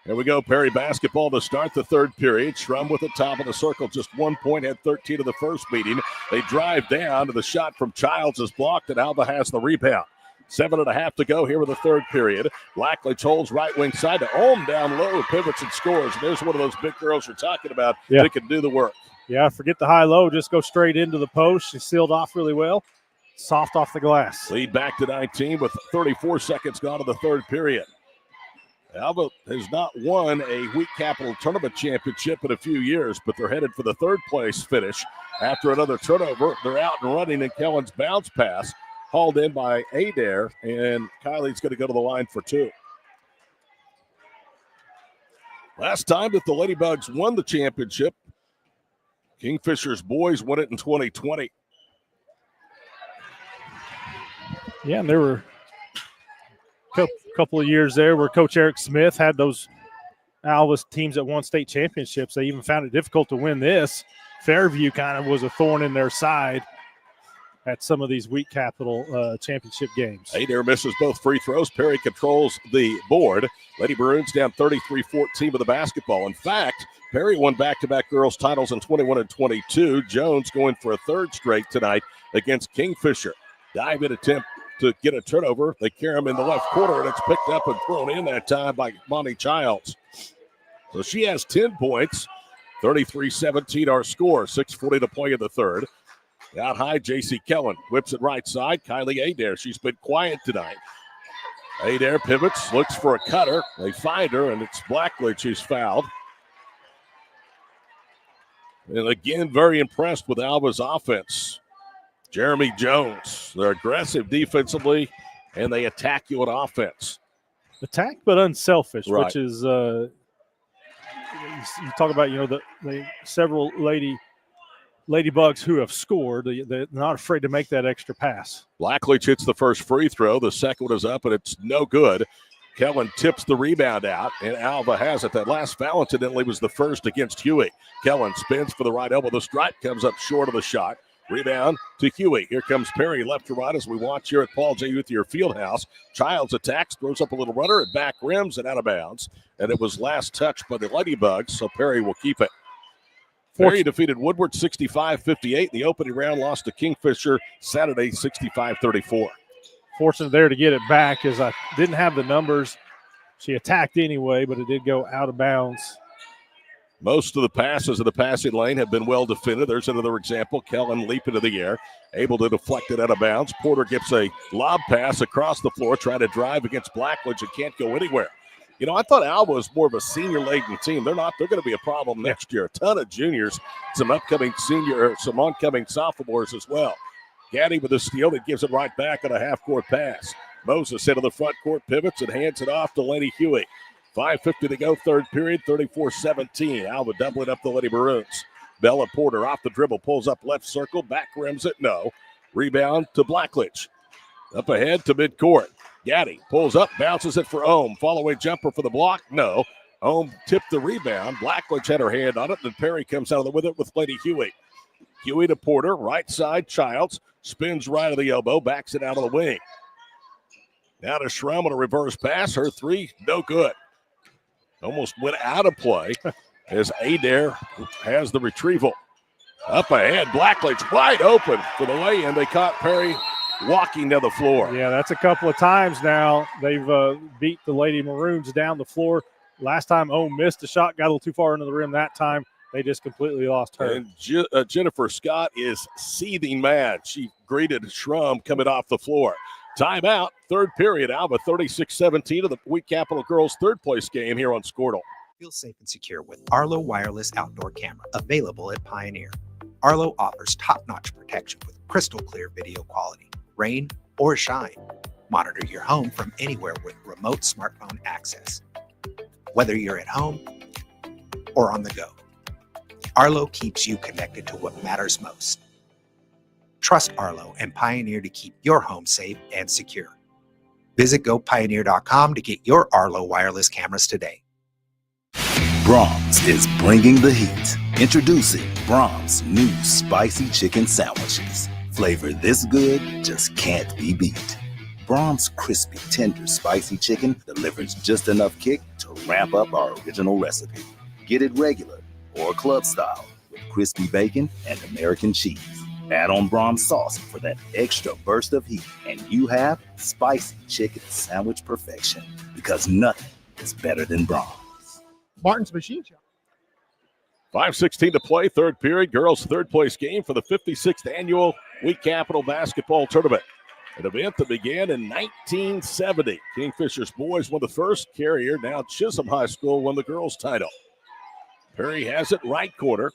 Here we go, Perry basketball to start the third period. Schrum with the top of the circle, just 1 point, had 13 of the first meeting. They drive down, to the shot from Childs is blocked, and Alva has the rebound. 7.5 to go here in the third period. Blackledge holds right wing side to Ohm down low, pivots and scores. And there's one of those big girls you're talking about that can do the work. Yeah, forget the high-low, just go straight into the post. She sealed off really well, soft off the glass. Lead back to 19 with 34 seconds gone in the third period. Alva has not won a Wheat Capital Tournament championship in a few years, but they're headed for the third place finish. After another turnover, they're out and running, and Kellen's bounce pass hauled in by Adair, and Kylie's going to go to the line for 2. Last time that the Ladybugs won the championship, Kingfisher's boys won it in 2020. Yeah, and there were couple of years there where Coach Eric Smith had those Alva's teams that won state championships. They even found it difficult to win this. Fairview kind of was a thorn in their side at some of these Wheat Capital championship games. Adair misses both free throws. Perry controls the board. Lady Maroons down 33-14 with the basketball. In fact, Perry won back-to-back girls titles in 21 and 22. Jones going for a third straight tonight against Kingfisher. Dive-in attempt to get a turnover. They carry him in the left corner, and it's picked up and thrown in that time by Bonnie Childs. So she has 10 points, 33-17 our score, 6:40 to play in the third. Out high, J.C. Kellen whips it right side. Kylie Adair, she's been quiet tonight. Adair pivots, looks for a cutter. They find her, and it's Blackledge who's fouled. And again, very impressed with Alva's offense. Jeremy Jones, they're aggressive defensively, and they attack you on offense. Attack but unselfish, Right. which is you talk about, the several Ladybugs who have scored. They're not afraid to make that extra pass. Blackledge hits the first free throw. The second one is up, and it's no good. Kellen tips the rebound out, and Alva has it. That last foul, incidentally, was the first against Huey. Kellen spins for the right elbow. The stripe comes up short of the shot. Rebound to Huey. Here comes Perry left to right as we watch here at Paul J. Uthier Fieldhouse. Childs attacks, throws up a little runner, and back rims and out of bounds. And it was last touched by the Ladybugs, so Perry will keep it. Perry defeated Woodward 65-58 in the opening round, lost to Kingfisher Saturday 65-34. Fortunate there to get it back, as I didn't have the numbers. She attacked anyway, but it did go out of bounds. Most of the passes in the passing lane have been well defended. There's another example. Kellen leap into the air, able to deflect it out of bounds. Porter gets a lob pass across the floor, trying to drive against Blackledge and can't go anywhere. I thought Alva was more of a senior-laden team. They're not. They're going to be a problem next year. A ton of juniors, some oncoming sophomores as well. Gaddy with a steal that gives it right back on a half-court pass. Moses into the front court, pivots and hands it off to Lenny Huey. 5:50 to go, third period, 34-17. Alva doubling up the Lady Maroons. Bella Porter off the dribble, pulls up left circle, back rims it, no. Rebound to Blackledge. Up ahead to midcourt. Gaddy pulls up, bounces it for Ohm. Follow-away jumper for the block, no. Home tipped the rebound. Blackledge had her hand on it, and Perry comes out with it with Lady Huey. Huey to Porter, right side, Childs. Spins right of the elbow, backs it out of the wing. Now to Schrum on a reverse pass. Her three, no good. Almost went out of play as Adair has the retrieval. Up ahead, Blackledge wide open for the lay-in. They caught Perry walking down the floor. Yeah, that's a couple of times now. They've beat the Lady Maroons down the floor. Last time, missed a shot, got a little too far into the rim that time. They just completely lost her. And Jennifer Scott is seething mad. She greeted Schrum coming off the floor. Timeout, third period. Alva 36-17 of the Week Capital Girls' third-place game here on Squirtle. Feel safe and secure with Arlo Wireless Outdoor Camera, available at Pioneer. Arlo offers top-notch protection with crystal clear video quality, rain or shine. Monitor your home from anywhere with remote smartphone access. Whether you're at home or on the go, Arlo keeps you connected to what matters most. Trust Arlo and Pioneer to keep your home safe and secure. Visit gopioneer.com to get your Arlo wireless cameras today. Brahms is bringing the heat. Introducing Brahms new spicy chicken sandwiches. Flavor this good just can't be beat. Brahms crispy, tender, spicy chicken delivers just enough kick to ramp up our original recipe. Get it regular or club style with crispy bacon and American cheese. Add on Brahms sauce for that extra burst of heat, and you have spicy chicken sandwich perfection, because nothing is better than Brahms. Martin's Machine Shop. 5:16 to play, third period. Girls' third-place game for the 56th annual Week Capital Basketball Tournament. An event that began in 1970. Kingfishers boys won the first. Carrier, now Chisholm High School, won the girls' title. Perry has it right corner.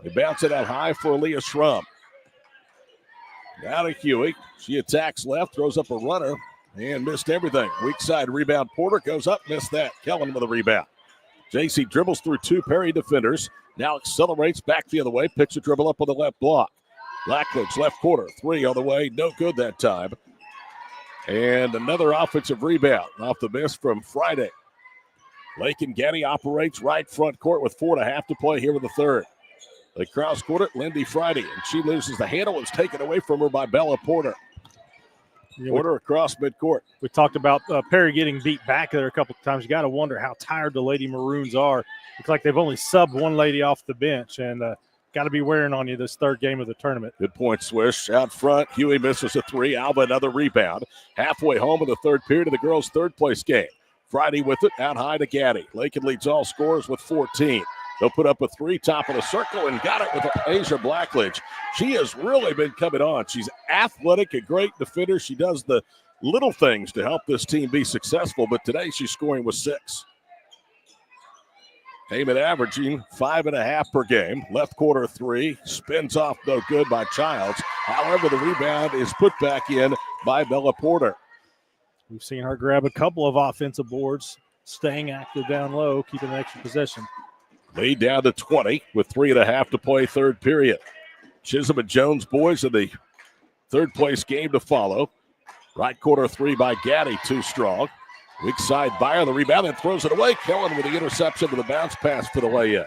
They bounce it out high for Aaliyah Schrum. Now to Huey. She attacks left, throws up a runner, and missed everything. Weak side rebound. Porter goes up, missed that. Kellen with a rebound. JC dribbles through two Perry defenders. Now accelerates back the other way. Picks a dribble up on the left block. Blackledge left corner. Three on the way. No good that time. And another offensive rebound off the miss from Friday. Lakin Gaddy operates right front court with 4.5 to play here in the third. They cross court it, Lindy Friday, and she loses the handle. It's taken away from her by Bella Porter. Porter across midcourt. We talked about Perry getting beat back there a couple of times. You got to wonder how tired the Lady Maroons are. Looks like they've only subbed one lady off the bench, and got to be wearing on you this third game of the tournament. Good point, Swish. Out front, Huey misses a three. Alva another rebound. Halfway home in the third period of the girls' third-place game. Friday with it, out high to Gaddy. Lakin leads all scorers with 14. They'll put up a three, top of the circle, and got it with Asia Blackledge. She has really been coming on. She's athletic, a great defender. She does the little things to help this team be successful, but today she's scoring with 6. Heyman averaging 5.5 per game. Left quarter three, spins off, no good by Childs. However, the rebound is put back in by Bella Porter. We've seen her grab a couple of offensive boards, staying active down low, keeping an extra possession. Lead down to 20 with 3.5 to play third period. Chisholm and Jones boys in the third place game to follow. Right quarter three by Gaddy, too strong. Weak side Byer, the rebound, and throws it away. Kellen with the interception with a bounce pass for the lay-in.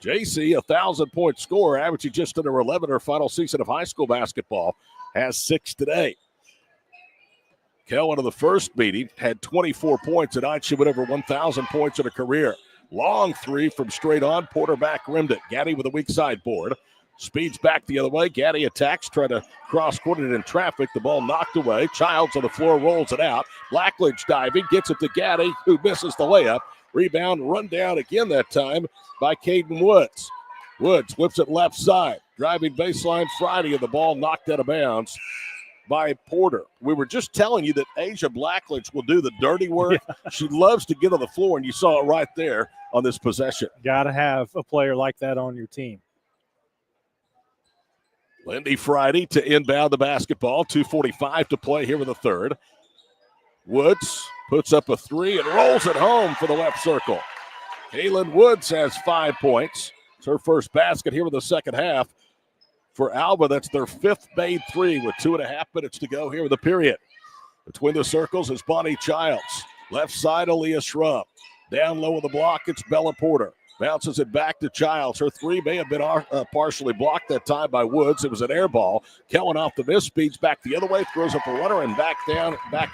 JC, 1,000-point scorer, averaging just under 11 her final season of high school basketball, has 6 today. Kellen in the first meeting had 24 points. Tonight she went over 1,000 points in her career. Long three from straight on. Porter back rimmed it. Gaddy with a weak side board. Speeds back the other way. Gaddy attacks, trying to cross-court it in traffic. The ball knocked away. Childs on the floor rolls it out. Blackledge diving, gets it to Gaddy, who misses the layup. Rebound run down again that time by Caden Woods. Woods whips it left side. Driving baseline Friday, and the ball knocked out of bounds by Porter. We were just telling you that Asia Blackledge will do the dirty work. Yeah. She loves to get on the floor, and you saw it right there on this possession. Got to have a player like that on your team. Lindy Friday to inbound the basketball. 2:45 to play here in the third. Woods puts up a three and rolls it home for the left circle. Kaylin Woods has 5 points. It's her first basket here in the second half. For Alva, that's their 5th made three with 2.5 minutes to go here in the period. Between the circles is Bonnie Childs. Left side, Aaliyah Schrum. Down low of the block, it's Bella Porter. Bounces it back to Childs. Her three may have been partially blocked that time by Woods. It was an air ball. Kellen off the miss, speeds back the other way, throws up a runner, and back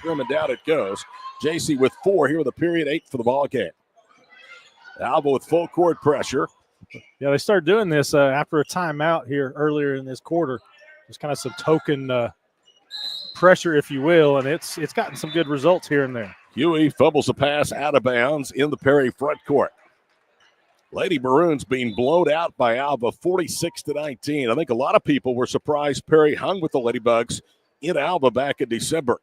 room and down it goes. JC with 4 here with a period 8 for the ball game. Alva with full court pressure. Yeah, they started doing this after a timeout here earlier in this quarter. Just kind of some token pressure, if you will, and it's gotten some good results here and there. Huey fumbles a pass out of bounds in the Perry front court. Lady Maroons being blown out by Alva 46-19. I think a lot of people were surprised Perry hung with the Ladybugs in Alva back in December.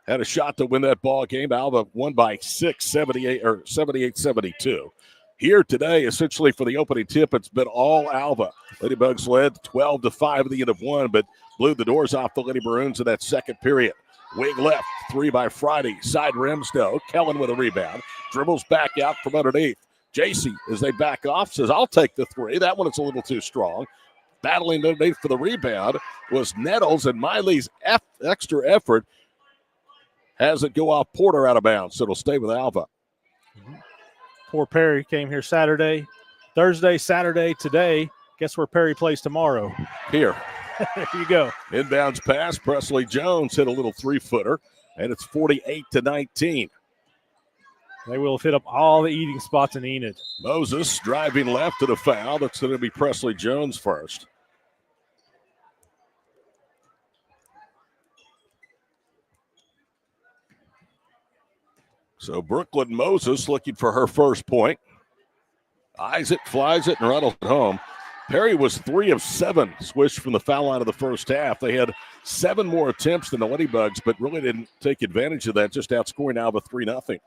Had a shot to win that ball game. Alva won by 6, 78-72. Here today, essentially for the opening tip, it's been all Alva. Ladybugs led 12-5 at the end of one, but blew the doors off the Lady Maroons in that second period. Wing left, 3 by Friday. Side rims, no. Kellen with a rebound. Dribbles back out from underneath. JC, as they back off, says, I'll take the 3. That one is a little too strong. Battling underneath for the rebound was Nettles, and Miley's extra effort has it go off Porter out of bounds, so it'll stay with Alva. Poor Perry came here Thursday, Saturday, today. Guess where Perry plays tomorrow? Here. There you go. Inbounds pass. Presley Jones hit a little 3-footer, and it's 48-19. They will have hit up all the eating spots in Enid. Moses driving left to the foul. That's going to be Presley Jones first. So Brooklyn Moses looking for her first point. Eyes it, flies it, and rattles it home. Perry was 3 of 7 swished from the foul line of the first half. They had 7 more attempts than the Ladybugs, but really didn't take advantage of that, just outscoring Alva 3-0.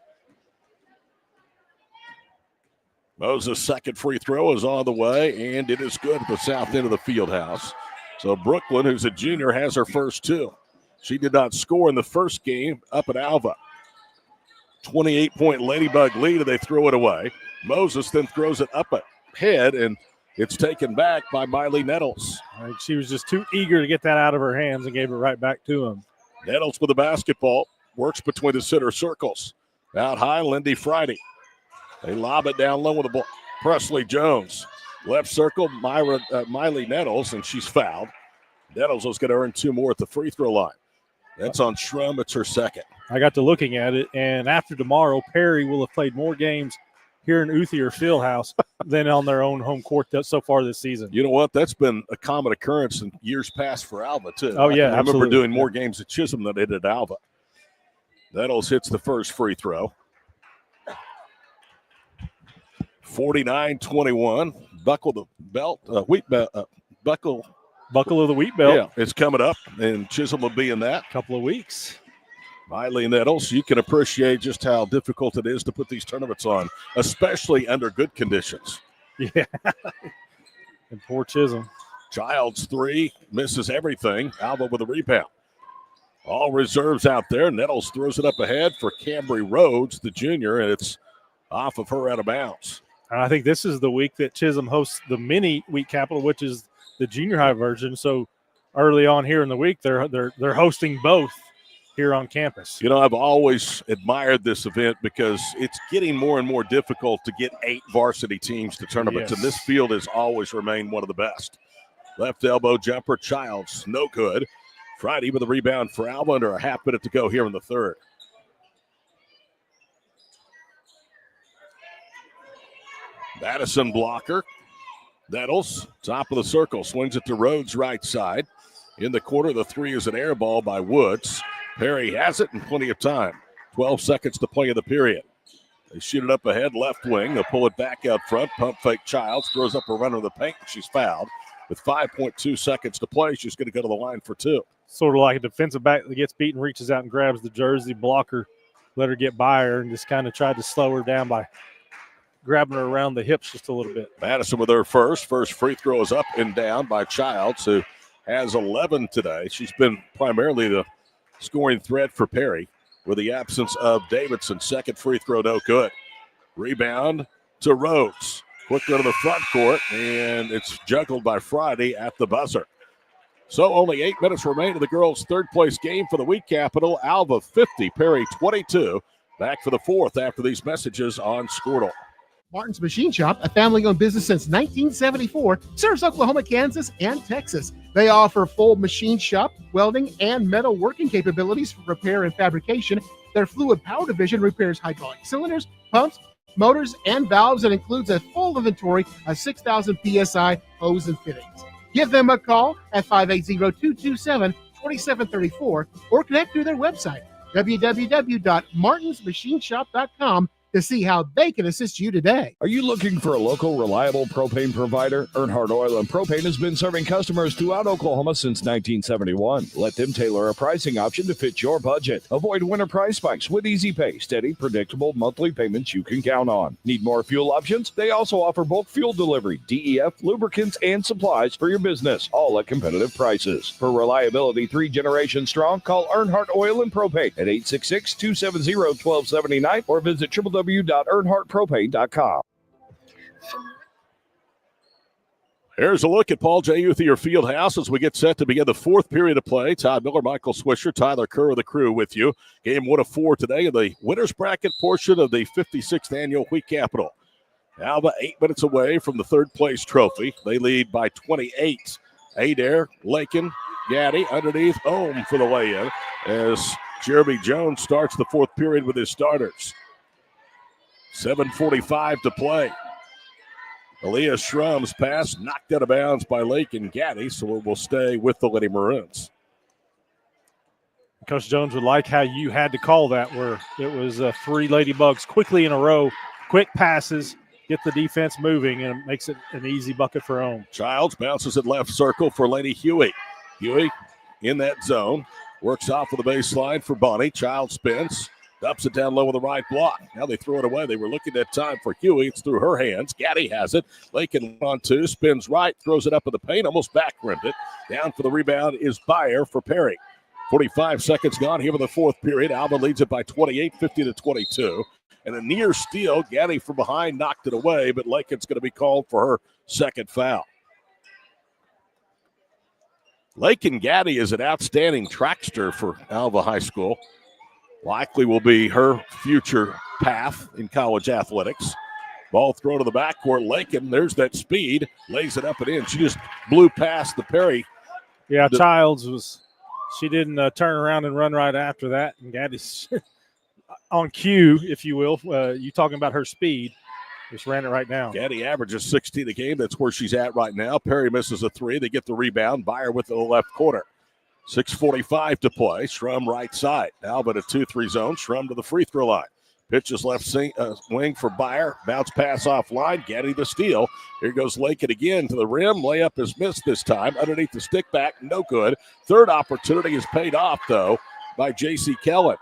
Moses' second free throw is on the way, and it is good at the south end of the field house. So Brooklyn, who's a junior, has her first 2. She did not score in the first game up at Alva. 28-point Ladybug lead, and they throw it away. Moses then throws it up ahead, and it's taken back by Miley Nettles. She was just too eager to get that out of her hands and gave it right back to him. Nettles with the basketball, works between the center circles. Out high, Lindy Friday. They lob it down low with the ball. Presley Jones. Left circle, Miley Nettles, and she's fouled. Nettles is going to earn 2 more at the free throw line. That's on Shrum. It's her second. I got to looking at it, and after tomorrow, Perry will have played more games here in Uthier Fieldhouse than on their own home court so far this season. You know what? That's been a common occurrence in years past for Alva, too. Oh, yeah, I remember doing more games at Chisholm than they did at Alva. Nettles hits the first free throw. 49-21. Buckle the belt. Buckle of the wheat belt. Yeah, it's coming up, and Chisholm will be in that. Couple of weeks. Miley Nettles, you can appreciate just how difficult it is to put these tournaments on, especially under good conditions. Yeah. And poor Chisholm. Childs 3, misses everything. Alva with a rebound. All reserves out there. Nettles throws it up ahead for Cambry Rhodes, the junior, and it's off of her out of bounds. I think this is the week that Chisholm hosts the mini week capital, which is the junior high version. So early on here in the week, they're hosting both here on campus. You know, I've always admired this event because it's getting more and more difficult to get 8 varsity teams to tournaments, Yes. and this field has always remained one of the best. Left elbow jumper, Childs, no good. Friday with a rebound for Alva under a half minute to go here in the third. Madison blocker. Nettles, top of the circle, swings it to Rhodes right side. In the corner, the 3 is an air ball by Woods. Perry has it and plenty of time. 12 seconds to play in the period. They shoot it up ahead, left wing. They'll pull it back out front. Pump fake Childs, throws up a runner in the paint. She's fouled. With 5.2 seconds to play, she's going to go to the line for 2. Sort of like a defensive back that gets beaten, reaches out and grabs the jersey. Blocker let her get by her and just kind of tried to slow her down by grabbing her around the hips just a little bit. Madison with her first. First free throw is up and down by Childs, who has 11 today. She's been primarily the scoring threat for Perry with the absence of Davidson. Second free throw, no good. Rebound to Rhodes. Quick go to the front court, and it's juggled by Friday at the buzzer. So only 8 minutes remain in the girls' third-place game for the week capital. Alva 50, Perry 22. Back for the fourth after these messages on Squirtle. Martin's Machine Shop, a family-owned business since 1974, serves Oklahoma, Kansas, and Texas. They offer full machine shop, welding, and metal working capabilities for repair and fabrication. Their fluid power division repairs hydraulic cylinders, pumps, motors, and valves, and includes a full inventory of 6,000 PSI hose and fittings. Give them a call at 580-227-2734 or connect through their website, www.martinsmachineshop.com, to see how they can assist you today. Are you looking for a local, reliable propane provider? Earnhardt Oil and Propane has been serving customers throughout Oklahoma since 1971. Let them tailor a pricing option to fit your budget. Avoid winter price spikes with easy pay, steady, predictable monthly payments you can count on. Need more fuel options? They also offer bulk fuel delivery, DEF, lubricants, and supplies for your business, all at competitive prices. For reliability 3 generations strong, call Earnhardt Oil and Propane at 866-270-1279 or visit www.earnhardtpropane.com. Here's a look at Paul J. Uthier Fieldhouse as we get set to begin the fourth period of play. Todd Miller, Michael Swisher, Tyler Kerr of the crew with you. Game 1 of 4 today in the winners bracket portion of the 56th annual Wheat Capital. Alva 8 minutes away from the third place trophy. They lead by 28. Adair, Lakin, Gaddy underneath Ohm for the lay-in as Jeremy Jones starts the fourth period with his starters. 7:45 to play. Aaliyah Shrum's pass knocked out of bounds by Lake and Gaddy, so it will stay with the Lady Maroons. Coach Jones would like how you had to call that, where it was 3 Ladybugs quickly in a row, quick passes, get the defense moving, and it makes it an easy bucket for home. Childs bounces at left circle for Lady Huey. Huey in that zone, works off of the baseline for Bonnie. Childs spins. Ups it down low with the right block. Now they throw it away. They were looking at time for Huey. It's through her hands. Gaddy has it. Lakin on 2. Spins right. Throws it up in the paint. Almost back-rimmed it. Down for the rebound is Byer for Perry. 45 seconds gone here in the fourth period. Alva leads it by 28, 50-22. And a near steal. Gaddy from behind knocked it away, but Lakin's going to be called for her second foul. Lakin Gaddy is an outstanding trackster for Alva High School. Likely will be her future path in college athletics. Ball thrown to the backcourt. Lakin, there's that speed. Lays it up and in. She just blew past the Perry. Yeah, Childs she didn't turn around and run right after that. And Gaddy's on cue, if you will. You talking about her speed. Just ran it right down. Gaddy averages 16 a game. That's where she's at right now. Perry misses a 3. They get the rebound. Byer with the left corner. 6:45 to play. Shrum right side. Alva a 2-3 zone. Shrum to the free throw line. Pitches left wing for Byer. Bounce pass offline. Gaddy the steal. Here goes Lakin again to the rim. Layup is missed this time. Underneath the stick back. No good. Third opportunity is paid off, though, by J.C. Kellen.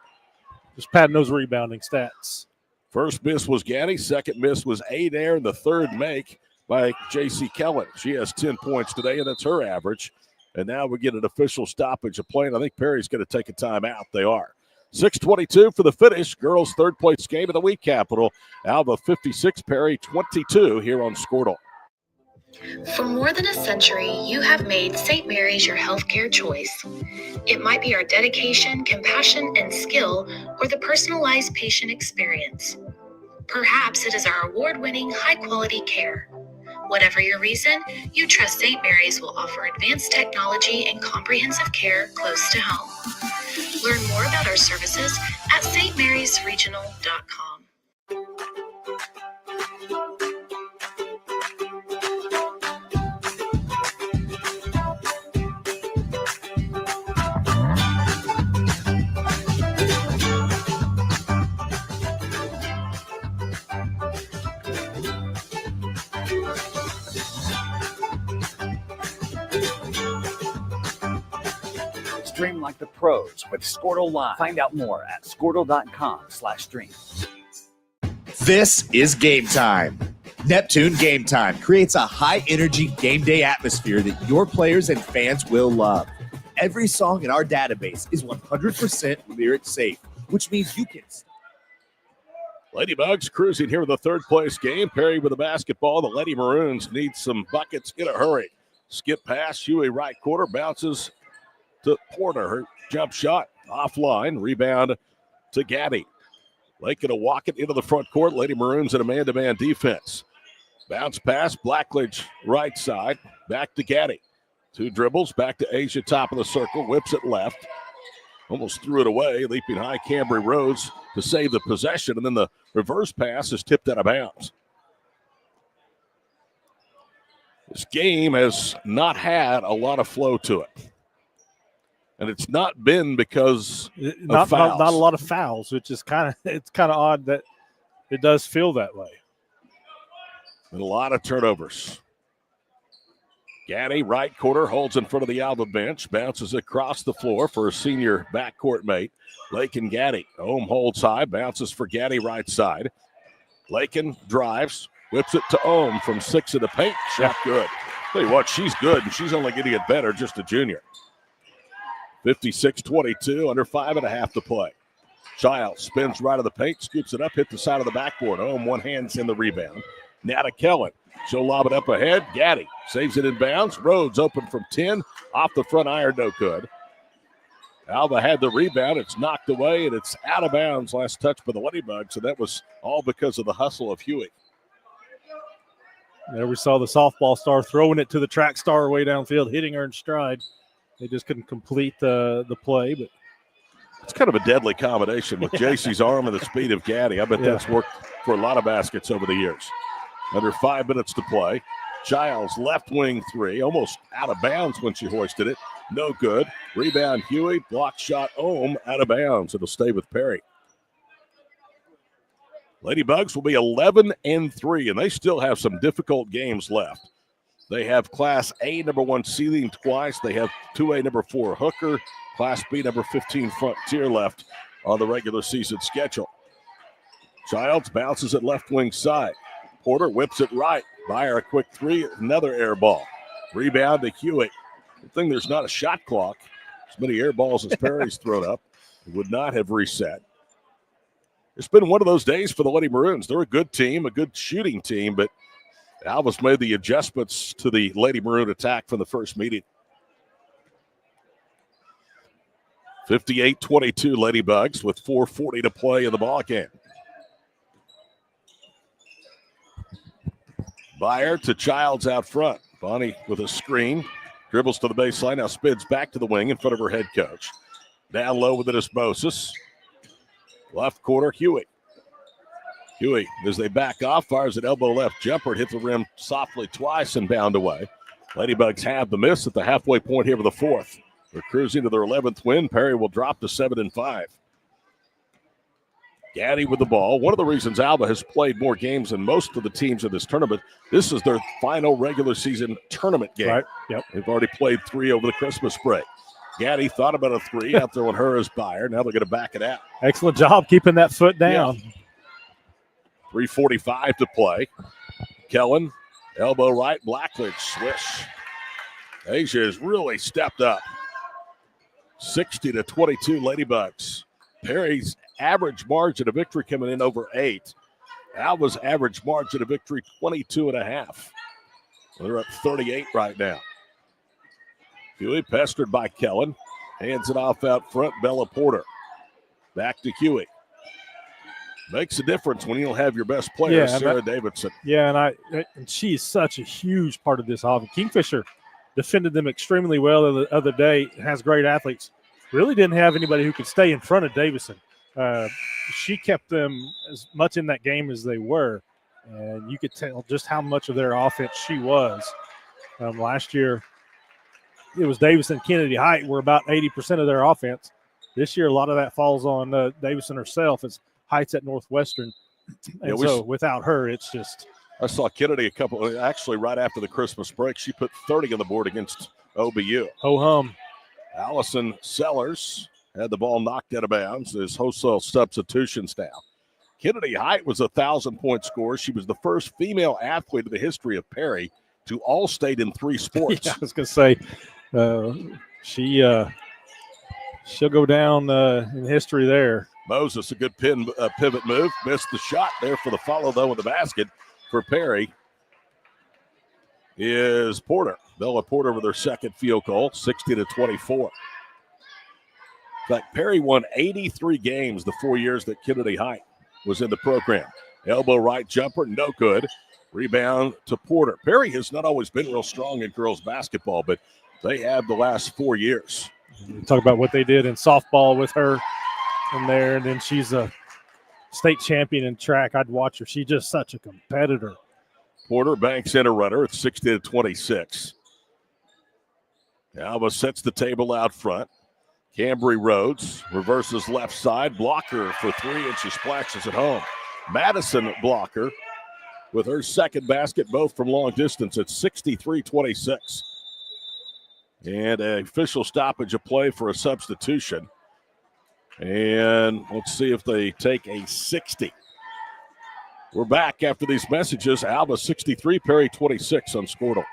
Just padding those rebounding stats. First miss was Gaddy. Second miss was Adair. And the third make by J.C. Kellen. She has 10 points today, and that's her average. And now we get an official stoppage of play, and I think Perry's going to take a timeout. They are. 6:22 for the finish. Girls' third place game of the Wheat Capital. Alva 56, Perry 22 here on Squirtle. For more than a century, you have made St. Mary's your healthcare choice. It might be our dedication, compassion, and skill, or the personalized patient experience. Perhaps it is our award-winning, high-quality care. Whatever your reason, you trust St. Mary's will offer advanced technology and comprehensive care close to home. Learn more about our services at stmarysregional.com. Stream like the pros with Squirtle Live. Find out more at squirtle.com/stream. This is Game Time. Neptune Game Time creates a high-energy game day atmosphere that your players and fans will love. Every song in our database is 100% lyric safe, which means you can. Ladybugs cruising here with the third place game. Perry with the basketball. The Lady Maroons need some buckets in a hurry. Skip pass. Huey right quarter. Bounces to Porter. Her jump shot offline. Rebound to Gaddy. Lakin will walk it into the front court. Lady Maroons in a man-to-man defense. Bounce pass, Blackledge right side. Back to Gaddy. 2 dribbles, back to Asia, top of the circle. Whips it left. Almost threw it away. Leaping high, Cambry Rhodes to save the possession. And then the reverse pass is tipped out of bounds. This game has not had a lot of flow to it. And it's not been because of fouls. Not a lot of fouls, which is kind of odd that it does feel that way. And a lot of turnovers. Gaddy, right quarter, holds in front of the Alva bench, bounces across the floor for a senior backcourt mate. Lakin Gaddy. Ohm holds high, bounces for Gaddy right side. Lakin drives, whips it to Ohm from 6 in the paint. Shot good. Tell you what, she's good, and she's only getting it better, just a junior. 56-22, under 5.5 to play. Childs spins right of the paint, scoops it up, hit the side of the backboard. Ohm, one hand's in the rebound. Nata Kellen, she'll lob it up ahead. Gaddy saves it in bounds. Rhodes open from 10, off the front iron, no good. Alva had the rebound. It's knocked away, and it's out of bounds. Last touch by the Ladybugs, and that was all because of the hustle of Huey. There we saw the softball star throwing it to the track star way downfield, hitting her in stride. They just couldn't complete the play, but it's kind of a deadly combination with JC's arm and the speed of Gaddy. I bet that's worked for a lot of baskets over the years. Under 5 minutes to play. Childs left wing 3, almost out of bounds when she hoisted it. No good. Rebound Huey, block shot Ohm, out of bounds. It'll stay with Perry. Ladybugs will be 11-3, and they still have some difficult games left. They have Class A number 1 Sealing twice. They have 2A number 4 Hooker, Class B number 15 Frontier left on the regular season schedule. Childs bounces it left wing side. Porter whips it right. Byer a quick 3, another air ball. Rebound to Hewitt. Good thing there's not a shot clock. As many air balls as Perry's thrown up, it would not have reset. It's been one of those days for the Lady Maroons. They're a good team, a good shooting team, but Alva's made the adjustments to the Lady Maroon attack from the first meeting. 58-22 Ladybugs with 4:40 to play in the ball game. Byer to Childs out front. Bonnie with a screen. Dribbles to the baseline. Now spins back to the wing in front of her head coach. Down low with it is Moses. Left corner, Huey. Huey, as they back off, fires an elbow left jumper. It hit the rim softly twice and bound away. Ladybugs have the miss at the halfway point here for the fourth. They're cruising to their 11th win. Perry will drop to 7-5. Gaddy with the ball. One of the reasons Alva has played more games than most of the teams in this tournament, this is their final regular season tournament game. Right. Yep. They've already played 3 over the Christmas break. Gaddy thought about a 3 out there on her as Byer. Now they're going to back it out. Excellent job keeping that foot down. Yeah. 3:45 to play. Kellen, elbow right, Blackledge, swish. Asia has really stepped up. 60-22 Ladybugs. Perry's average margin of victory coming in over 8. Alva's average margin of victory 22.5. They're up 38 right now. Huey pestered by Kellen. Hands it off out front. Bella Porter. Back to Huey. Makes a difference when you don't have your best player, Sarah Davidson. Yeah, and she's such a huge part of this offense. Kingfisher defended them extremely well the other day. Has great athletes. Really didn't have anybody who could stay in front of Davison. She kept them as much in that game as they were, and you could tell just how much of their offense she was. Last year, it was Davison, Kennedy, Height were about 80% of their offense. This year, a lot of that falls on Davison herself. It's Heights at Northwestern, and so without her, it's just. I saw Kennedy actually right after the Christmas break. She put 30 on the board against OBU. Ho hum. Allison Sellers had the ball knocked out of bounds. There's wholesale substitutions now. Kennedy Height was a 1,000-point scorer. She was the first female athlete in the history of Perry to all-state in 3 sports. Yeah, I was going to say, she'll go down in history there. Moses, a good pivot move. Missed the shot there for the follow, though, with the basket for Perry is Porter. Bella Porter with her second field goal, 60-24. In fact, Perry won 83 games the 4 years that Kennedy Height was in the program. Elbow right jumper, no good. Rebound to Porter. Perry has not always been real strong in girls basketball, but they have the last 4 years. Talk about what they did in softball with her in there, and then she's a state champion in track. I'd watch her. She's just such a competitor. Porter banks in a runner at 60-26. Alva sets the table out front. Cambry Rhodes reverses left side. Blocker for three, and she splashes it home. Madison blocker with her second basket, both from long distance at 63-26. And an official stoppage of play for a substitution. And let's see if they take a 60. We're back after these messages. Alva 63, Perry 26 on Squirtle.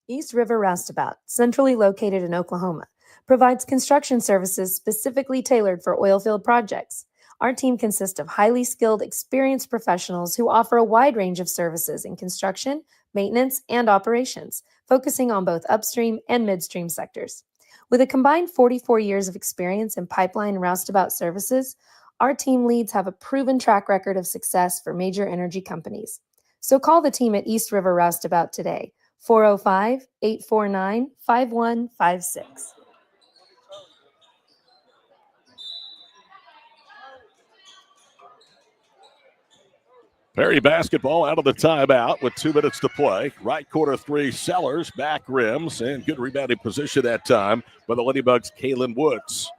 East River Roustabout, centrally located in Oklahoma, provides construction services specifically tailored for oilfield projects. Our team consists of highly skilled, experienced professionals who offer a wide range of services in construction, maintenance, and operations, focusing on both upstream and midstream sectors. With a combined 44 years of experience in pipeline and roustabout services, our team leads have a proven track record of success for major energy companies. So call the team at East River Roustabout today, 405-849-5156. Perry basketball out of the timeout with 2 minutes to play. Right corner three, Sellers, back rims, and good rebounding position that time by the Ladybugs' Kaylin Woods.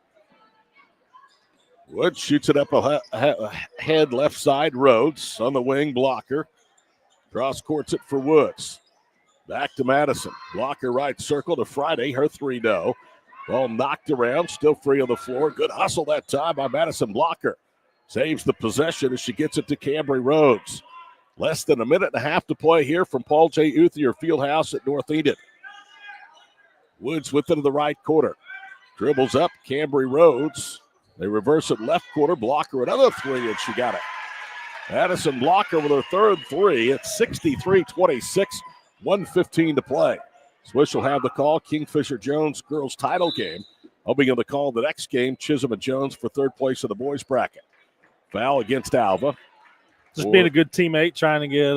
Woods shoots it up ahead left side. Rhodes on the wing, blocker. Cross courts it for Woods. Back to Madison. Blocker right circle to Friday. Her three no. Ball knocked around, still free on the floor. Good hustle that time by Madison Blocker. Saves the possession as she gets it to Cambry Rhodes. Less than a minute and a half to play here from Paul J. Uthier Fieldhouse at North Eden. Woods with it in the right corner. Dribbles up, Cambry Rhodes. They reverse it left corner. Blocker another three, and she got it. Madison Blocker with her third three at 63-26. 1:15 to play. Swish will have the call. Kingfisher Jones girls title game. I'll be on the call the next game. Chisholm and Jones for third place in the boys bracket. Foul against Alva. Just being a good teammate, trying to get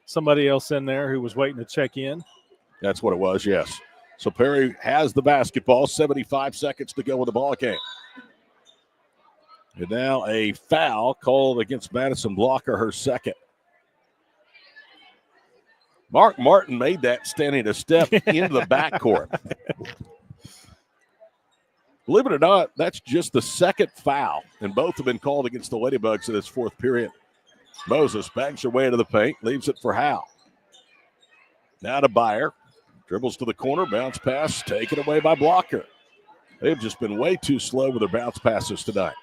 somebody else in there who was waiting to check in. That's what it was, yes. So Perry has the basketball. 75 seconds to go in the ball game. And now a foul called against Madison Blocker, her second. Mark Martin made that standing a step into the backcourt. Believe it or not, that's just the second foul, and both have been called against the Ladybugs in this fourth period. Moses bangs her way into the paint, leaves it for Howe. Now to Byer. Dribbles to the corner, bounce pass, taken away by Blocker. They've just been way too slow with their bounce passes tonight.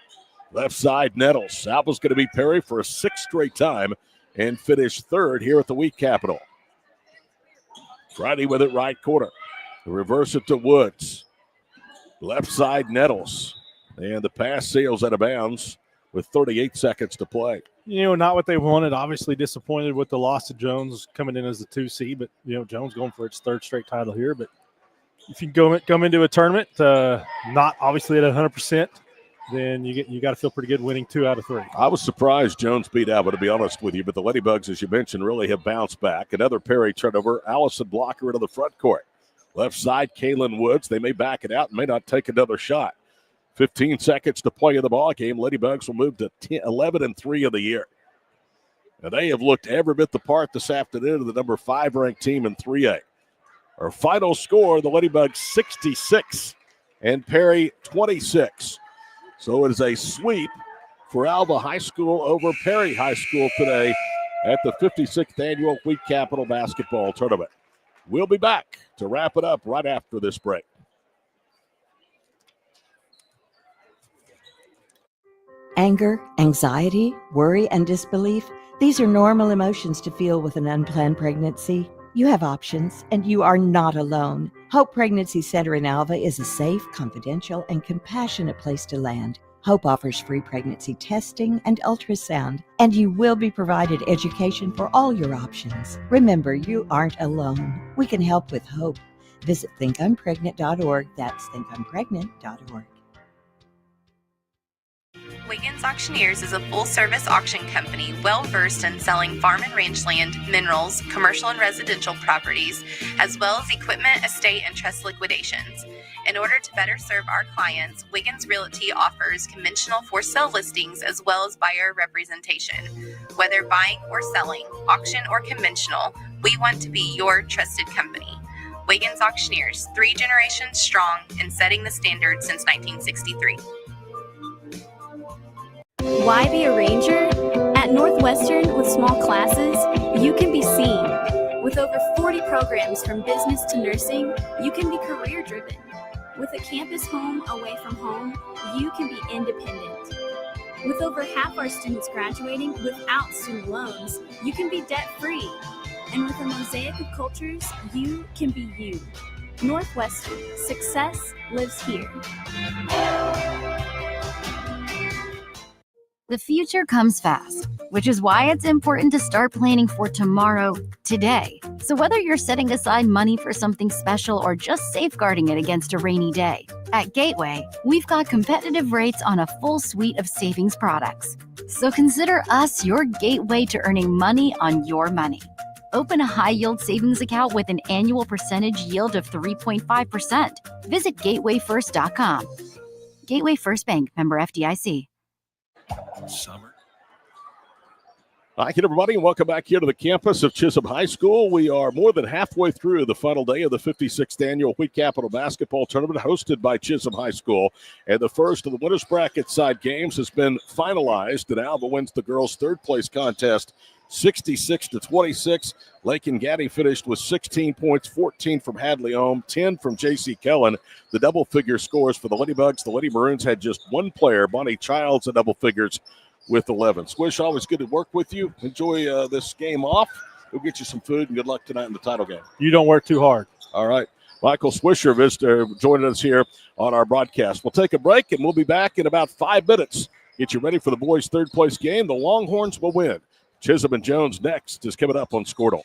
Left side, Nettles. Alva's going to beat Perry for a sixth straight time and finish third here at the Wheat Capitol. Friday with it right corner. Reverse it to Woods. Left side, Nettles. And the pass sails out of bounds with 38 seconds to play. You know, not what they wanted. Obviously disappointed with the loss to Jones coming in as the 2 seed, but, you know, Jones going for its third straight title here. But if you come into a tournament not obviously at 100%, then you got to feel pretty good winning 2 out of 3. I was surprised Jones beat Alva, to be honest with you, but the Ladybugs, as you mentioned, really have bounced back. Another Perry turnover. Allison Blocker into the front court. Left side, Kaylin Woods. They may back it out and may not take another shot. 15 seconds to play in the ball game. Ladybugs will move to 11-3 of the year. And they have looked every bit the part this afternoon of the number 5 ranked team in 3A. Our final score, the Ladybugs 66 and Perry 26. So it is a sweep for Alva High School over Perry High School today at the 56th Annual Wheat Capitol Basketball Tournament. We'll be back to wrap it up right after this break. Anger, anxiety, worry, and disbelief, these are normal emotions to feel with an unplanned pregnancy. You have options, and you are not alone. Hope Pregnancy Center in Alva is a safe, confidential, and compassionate place to land. Hope offers free pregnancy testing and ultrasound, and you will be provided education for all your options. Remember, you aren't alone. We can help with hope. Visit thinkumpregnant.org. That's thinkumpregnant.org. Wiggins Auctioneers is a full-service auction company well-versed in selling farm and ranch land, minerals, commercial and residential properties, as well as equipment, estate, and trust liquidations. In order to better serve our clients, Wiggins Realty offers conventional for-sale listings as well as buyer representation. Whether buying or selling, auction or conventional, we want to be your trusted company. Wiggins Auctioneers, 3 generations strong and setting the standard since 1963. Why be a ranger? At Northwestern, with small classes, you can be seen. With over 40 programs from business to nursing, you can be career driven. With a campus home away from home, you can be independent. With over half our students graduating without student loans, you can be debt free. And with a mosaic of cultures, you can be you. Northwestern, success lives here. The future comes fast, which is why it's important to start planning for tomorrow, today. So whether you're setting aside money for something special or just safeguarding it against a rainy day, at Gateway, we've got competitive rates on a full suite of savings products. So consider us your gateway to earning money on your money. Open a high-yield savings account with an annual percentage yield of 3.5%. Visit gatewayfirst.com. Gateway First Bank, member FDIC. Summer. Hi again, everybody, and welcome back here to the campus of Chisholm High School. We are more than halfway through the final day of the 56th annual Wheat Capital Basketball Tournament hosted by Chisholm High School. And the first of the winners bracket side games has been finalized, and Alva wins the girls' third-place contest 66-26. Lake and Gaddy finished with 16 points, 14 from Hadley Ohm, 10 from J.C. Kellen. The double-figure scores for the Ladybugs. The Lady Maroons had just one player, Bonnie Childs, at double figures with 11. Swish, always good to work with you. Enjoy this game off. We'll get you some food, and good luck tonight in the title game. You don't work too hard. All right. Michael Swisher joining us here on our broadcast. We'll take a break, and we'll be back in about 5 minutes. Get you ready for the boys' third-place game. The Longhorns will win. Chisholm and Jones next is coming up on Squirtle.